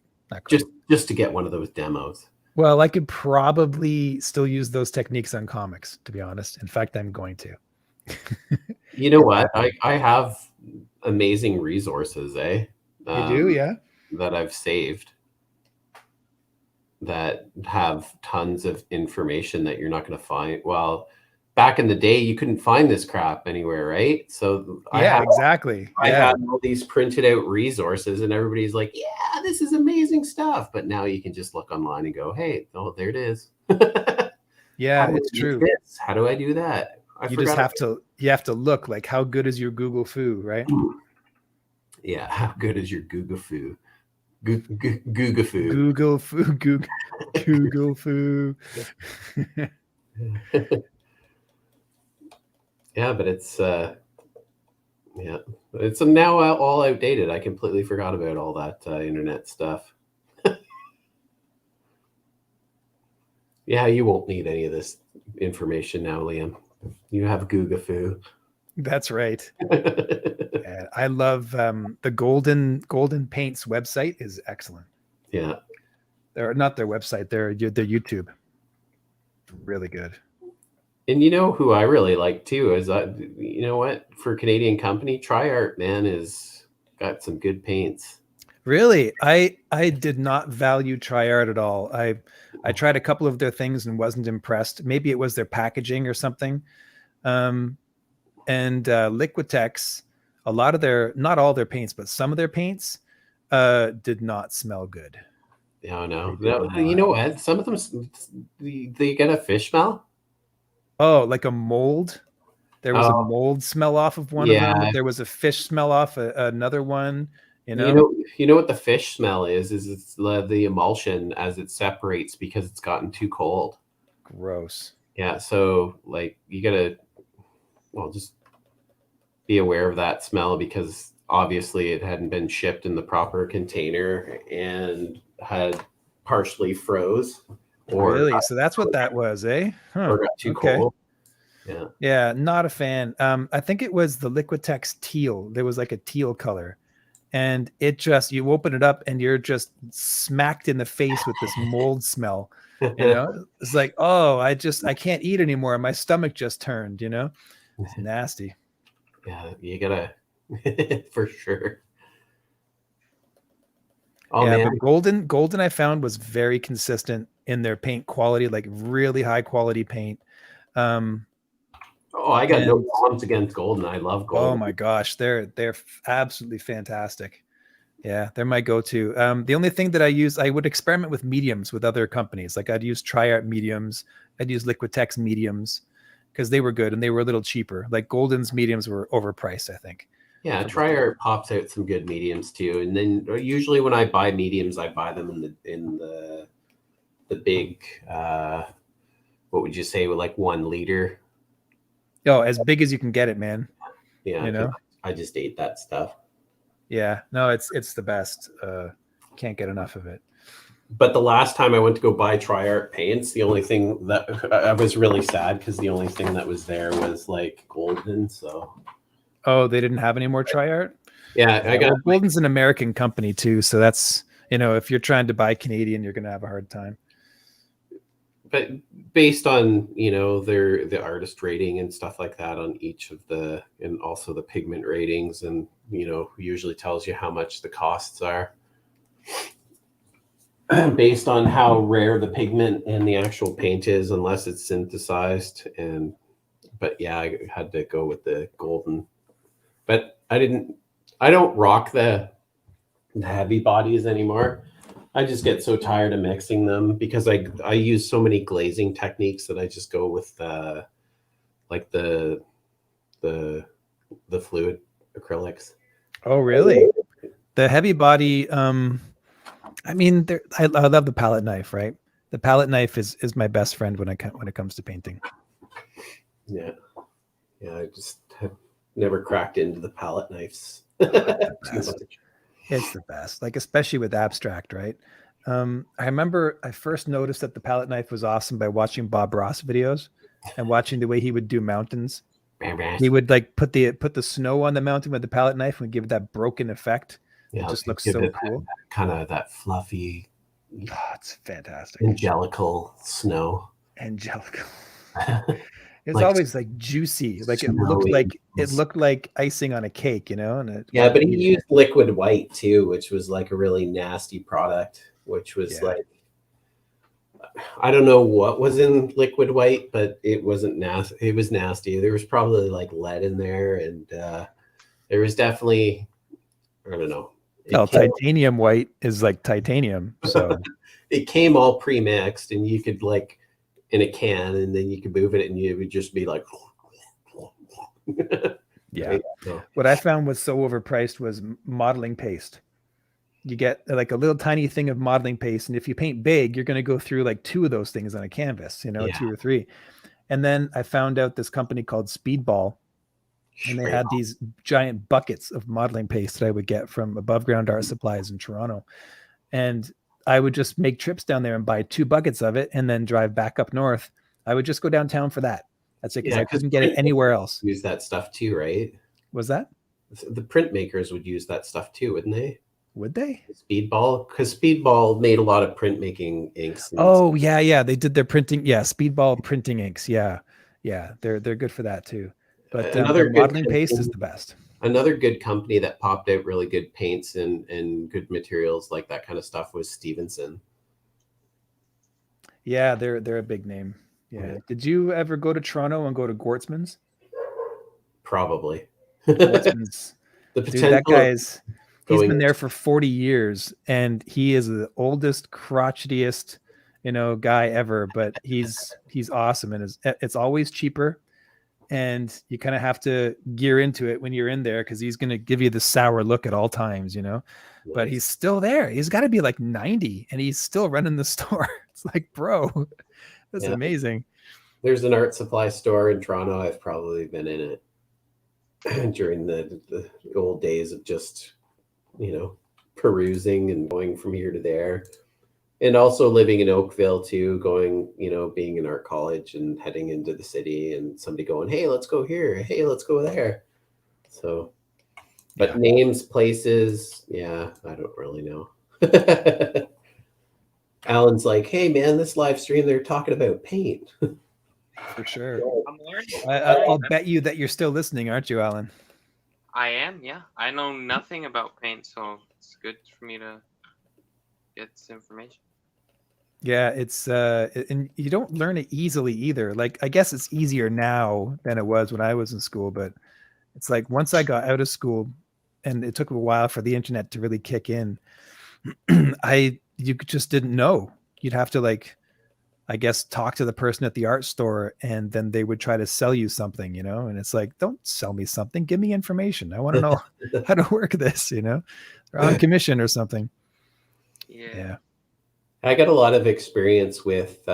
just to get one of those demos. Well, I could probably still use those techniques on comics, to be honest. In fact, I'm going to. You know what? I have amazing resources, You do, yeah? that I've saved that have tons of information that you're not going to find. Well, back in the day, you couldn't find this crap anywhere, right? So Exactly. I had all these printed out resources, and everybody's like, "Yeah, this is amazing stuff." But now you can just look online and go, "Hey, oh, there it is." Yeah, How do it's I do true. this? How do I do that? You just have to look like, how good is your Google Foo, right? Yeah, how good is your Google Foo? Google Foo. Google Foo, Google Foo. Yeah, but it's now all outdated. I completely forgot about all that internet stuff. Yeah, you won't need any of this information now, Liam. You have Google Foo. That's right. Yeah, I love the Golden Paints website is excellent. Yeah. They're not their website, their YouTube. Really good. And you know who I really like too is you know what, for a Canadian company, TriArt, man, is got some good paints. Really, I did not value Triart at all. I tried a couple of their things and wasn't impressed. Maybe it was their packaging or something. And Liquitex, a lot of their, not all their paints, but some of their paints did not smell good. Yeah, no. They did You not. know what? Some of them, they get a fish smell. Oh, like a mold. There was a Oh, mold smell off of one of yeah. them. There was a fish smell off another one. You know? You know what the fish smell is it's the emulsion as it separates because it's gotten too cold. Gross. Yeah, so like you gotta, well, just be aware of that smell because obviously it hadn't been shipped in the proper container and had partially froze or Really? So that's what that was, eh? Huh. or got too Okay. cold. Yeah. Yeah, not a fan. I think it was the Liquitex teal. There was like a teal color. And it just, you open it up and you're just smacked in the face with this mold smell. You know, it's like, oh, I can't eat anymore. My stomach just turned, you know, it's nasty. Yeah, you gotta for sure. Oh Yeah, man, but golden I found was very consistent in their paint quality, like really high quality paint. oh, I got no qualms against Golden. I love Golden. Oh my gosh, they're absolutely fantastic. Yeah, they're my go-to. The only thing that I would experiment with mediums with other companies. Like I'd use Triart mediums, I'd use Liquitex mediums because they were good and they were a little cheaper. Like Golden's mediums were overpriced, I think. Yeah, Triart pops out some good mediums too. And then usually when I buy mediums, I buy them in the big what would you say, with like 1 liter. Oh, as big as you can get it, man. Yeah, you know, I just ate that stuff. Yeah, no, it's the best. Can't get enough of it. But the last time I went to go buy Triart paints, the only thing that I was really sad because the only thing that was there was like Golden. So Oh, they didn't have any more Triart? yeah, I got well, Golden's an American company too, so that's, you know, if you're trying to buy Canadian, you're gonna have a hard time. But based on, you know, the artist rating and stuff like that on each of the, and also the pigment ratings, and you know, usually tells you how much the costs are based on how rare the pigment and the actual paint is, unless it's synthesized. And but yeah, I had to go with the Golden. But I don't rock the heavy bodies anymore. I just get so tired of mixing them because I use so many glazing techniques that I just go with like the fluid acrylics. Oh, really? The heavy body, I mean, I love the palette knife, right? The palette knife is my best friend when it comes to painting. Yeah, I just have never cracked into the palette knives. It's the best, like especially with abstract, right? I remember I first noticed that the palette knife was awesome by watching Bob Ross videos and watching the way he would do mountains. He would like put the snow on the mountain with the palette knife and give it that broken effect. Yeah, it just looks so cool. Kind of that fluffy, it's fantastic. Angelical snow. Angelical. It's like, always like juicy, like it looked like icing on a cake, you know. And yeah, but he used liquid white too, which was like a really nasty product. Which was like, I don't know what was in liquid white, but it wasn't nasty. It was nasty. There was probably like lead in there, and there was definitely, I don't know. Titanium white is like titanium, so it came all pre-mixed, and you could like in a can, and then you could move it, and it would just be like. Yeah. What I found was so overpriced was modeling paste. You get like a little tiny thing of modeling paste, and if you paint big, you're going to go through like 2 of those things on a canvas, you know, 2 or 3. And then I found out this company called Speedball, and they had these giant buckets of modeling paste that I would get from Above Ground Art Supplies in Toronto. And I would just make trips down there and buy 2 buckets of it and then drive back up north. I would just go downtown for that. That's it, because I couldn't get it anywhere else. Use that stuff too, right? Was that? The printmakers would use that stuff too, wouldn't they? Would they? Speedball, because Speedball made a lot of printmaking inks. Oh yeah, they did their printing. Yeah, Speedball printing inks. Yeah, they're good for that too. But another modeling paste is the best. another good company that popped out really good paints and good materials like that kind of stuff was Stevenson. Yeah, they're a big name. Yeah. Did you ever go to Toronto and go to Gortzman's? Probably. Gortzman's. The Dude, that potential of he's going been there for 40 years and he is the oldest, crotchetiest, guy ever, but he's awesome and it's always cheaper. And you kind of have to gear into it when you're in there because he's going to give you the sour look at all times, but he's still there. He's got to be like 90 and he's still running the store. It's like, bro, that's amazing. There's an art supply store in Toronto. I've probably been in it during the old days of just, perusing and going from here to there. And also living in Oakville too, going, being in art college and heading into the city and somebody going, hey, let's go here. Hey, let's go there. So, but names, places, I don't really know. Alan's like, hey man, this live stream, they're talking about paint. For sure. I'm learning. I'll bet you that you're still listening, aren't you, Alan? I am, yeah. I know nothing about paint, so it's good for me to get this information. Yeah, it's and you don't learn it easily either. Like, I guess it's easier now than it was when I was in school, but it's like once I got out of school and it took a while for the internet to really kick in, you just didn't know. You'd have to, like, I guess, talk to the person at the art store and then they would try to sell you something, and it's like, don't sell me something, give me information. I want to know how to work this, they're on commission or something. Yeah. I got a lot of experience with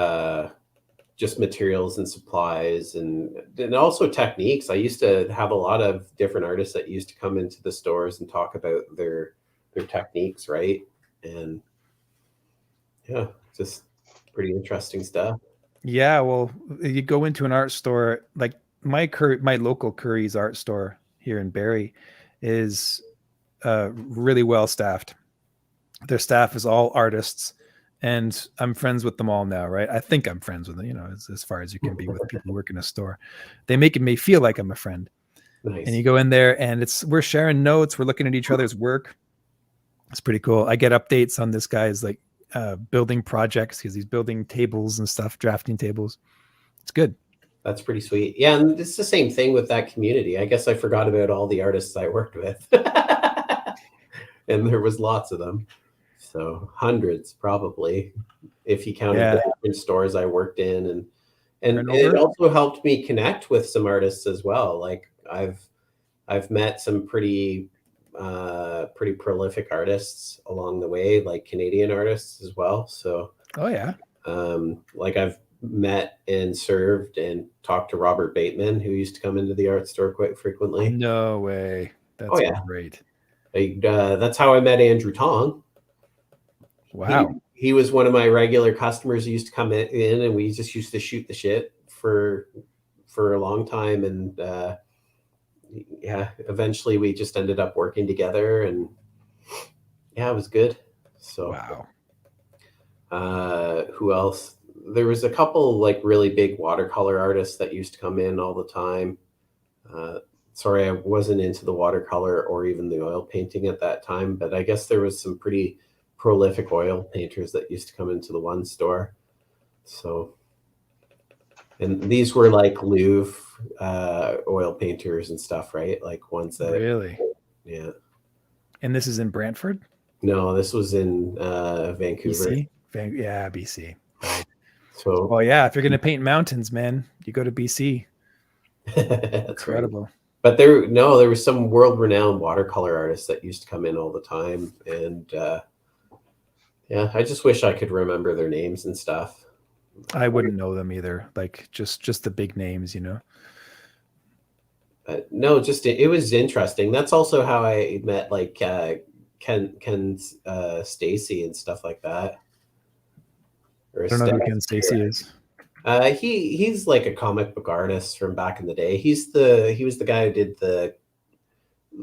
just materials and supplies and also techniques. I used to have a lot of different artists that used to come into the stores and talk about their techniques, right? And just pretty interesting stuff. Yeah, well, you go into an art store like my local Curry's art store here in Barrie is really well staffed. Their staff is all artists, and I'm friends with them all now, right? I think I'm friends with them, as far as you can be with people who work in a store. They make me feel like I'm a friend. Nice. And you go in there, and we're sharing notes, we're looking at each other's work. It's pretty cool. I get updates on this guy's like building projects because he's building tables and stuff, drafting tables. It's good. That's pretty sweet. Yeah, and it's the same thing with that community. I guess I forgot about all the artists I worked with. And there was lots of them. So hundreds probably, if you counted the different stores I worked in. And it also helped me connect with some artists as well. Like I've met some pretty prolific artists along the way, like Canadian artists as well. So like I've met and served and talked to Robert Bateman, who used to come into the art store quite frequently. No way. That's great. That's how I met Andrew Tong. Wow. He was one of my regular customers who used to come in and we just used to shoot the shit for a long time. And eventually we just ended up working together and it was good. So who else? There was a couple like really big watercolor artists that used to come in all the time. Sorry, I wasn't into the watercolor or even the oil painting at that time, but I guess there was some pretty prolific oil painters that used to come into the one store. So, and these were like Louvre oil painters and stuff, right? Like ones that really, yeah. And this is in Brantford? No, this was in Vancouver. BC? BC. Right. So, well, yeah, if you're gonna paint mountains, man, you go to BC. That's incredible. Right. But there was some world-renowned watercolor artists that used to come in all the time, and I just wish I could remember their names and stuff. I wouldn't know them either. Like just the big names, No, just it was interesting. That's also how I met like Ken Stacy and stuff like that. I don't know who Ken Stacy is. He's like a comic book artist from back in the day. He was the guy who did the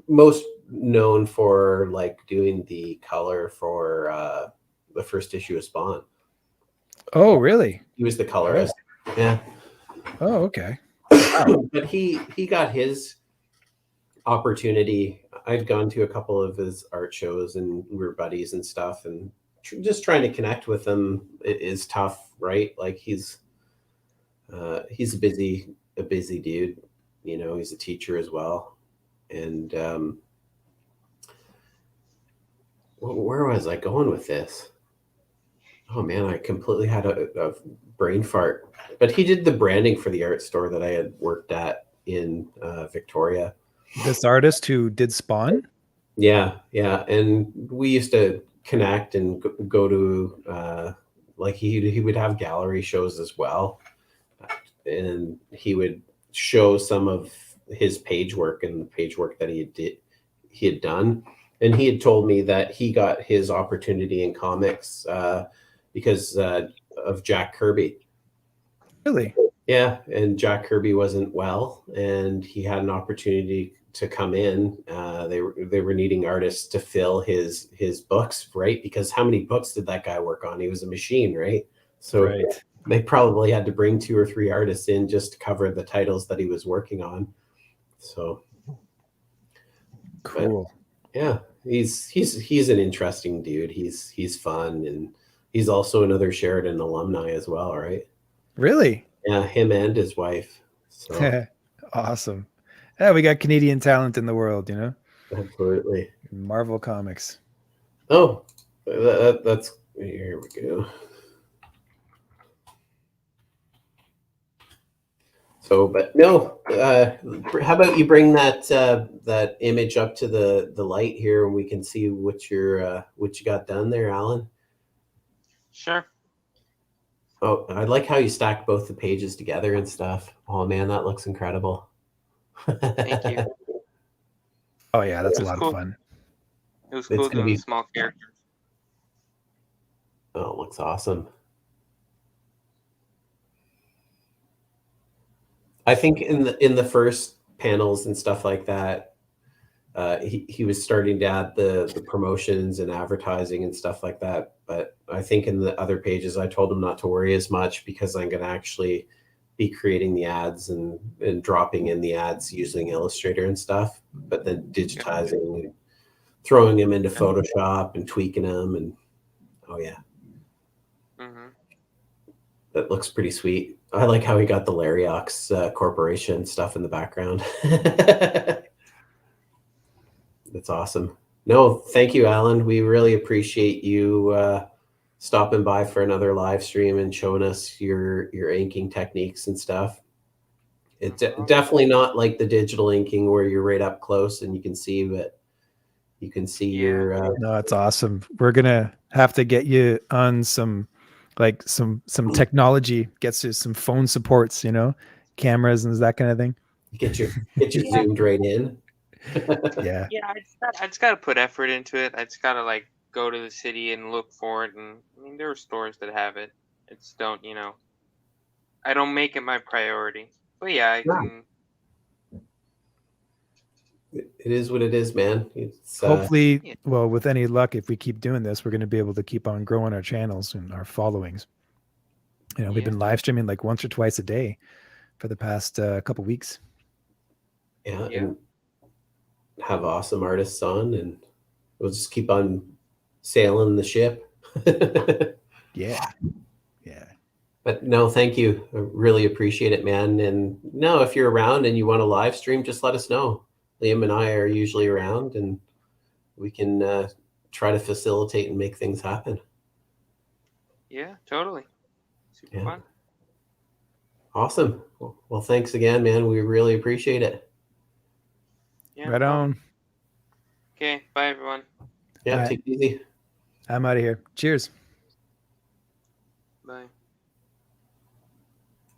most known for like doing the color for the first issue of Spawn. Oh, really? He was the colorist. Yeah. Oh, okay. But he got his opportunity. I'd gone to a couple of his art shows and we were buddies and stuff, and just trying to connect with him is tough, right? Like he's a busy dude, you know, he's a teacher as well. And where was I going with this? Oh man, I completely had a brain fart. But he did the branding for the art store that I had worked at in Victoria. This artist who did Spawn? Yeah. And we used to connect and go to like he would have gallery shows as well. And he would show some of his page work and the page work that he had done. And he had told me that he got his opportunity in comics because of Jack Kirby. Really? Yeah, and Jack Kirby wasn't well, and he had an opportunity to come in. They were needing artists to fill his books, right? Because how many books did that guy work on? He was a machine, right? So Right. they probably had to bring 2 or 3 artists in just to cover the titles that he was working on. So Cool. yeah, he's an interesting dude. He's fun, and he's also another Sheridan alumni as well, right? Really? Yeah, him and his wife. So Awesome. Yeah, we got Canadian talent in the world, you know? absolutely. Marvel Comics. Oh, that's here we go. So, but no, how about you bring that image up to the light here, and we can see what you got done there, Alan. Sure. Oh, I like how you stack both the pages together and stuff. Oh man, that looks incredible. Thank you. Oh yeah, that's a It was lot cool. of fun. It was It's cool gonna doing be- the small characters. Oh, it looks awesome. I think in the first panels and stuff like that, he was starting to add the promotions and advertising and stuff like that. But I think in the other pages, I told him not to worry as much because I'm going to actually be creating the ads and dropping in the ads using Illustrator and stuff, but then digitizing and throwing them into Photoshop and tweaking them. And oh yeah, Mm-hmm. that looks pretty sweet. I like how he got the Lariox Corporation stuff in the background. That's awesome. No, thank you, Alan. We really appreciate you stopping by for another live stream and showing us your inking techniques and stuff. It's definitely not like the digital inking where you're right up close and you can see, but you can see your. No, it's awesome. We're gonna have to get you on some technology, gets you some phone supports, you know, cameras and that kind of thing. Get you zoomed right in. Yeah. Yeah, I just gotta put effort into it. I just gotta like go to the city and look for it. And I mean, there are stores that have it. It's don't, you know, I don't make it my priority. But yeah, I can. It is what it is, man. It's Hopefully, Yeah. well, with any luck, if we keep doing this, we're going to be able to keep on growing our channels and our followings. You know, we've been live streaming like once or twice a day for the past couple weeks. yeah, and have awesome artists on, and we'll just keep on sailing the ship. Yeah. But no, thank you. I really appreciate it, man. And no, if you're around and you want to live stream, just let us know. Liam and I are usually around, and we can try to facilitate and make things happen. Yeah, totally. Super fun. Awesome. Well, thanks again, man. We really appreciate it. Yeah, Right on. Okay, bye everyone. Yeah, All right. take it easy. I'm out of here. Cheers. Bye.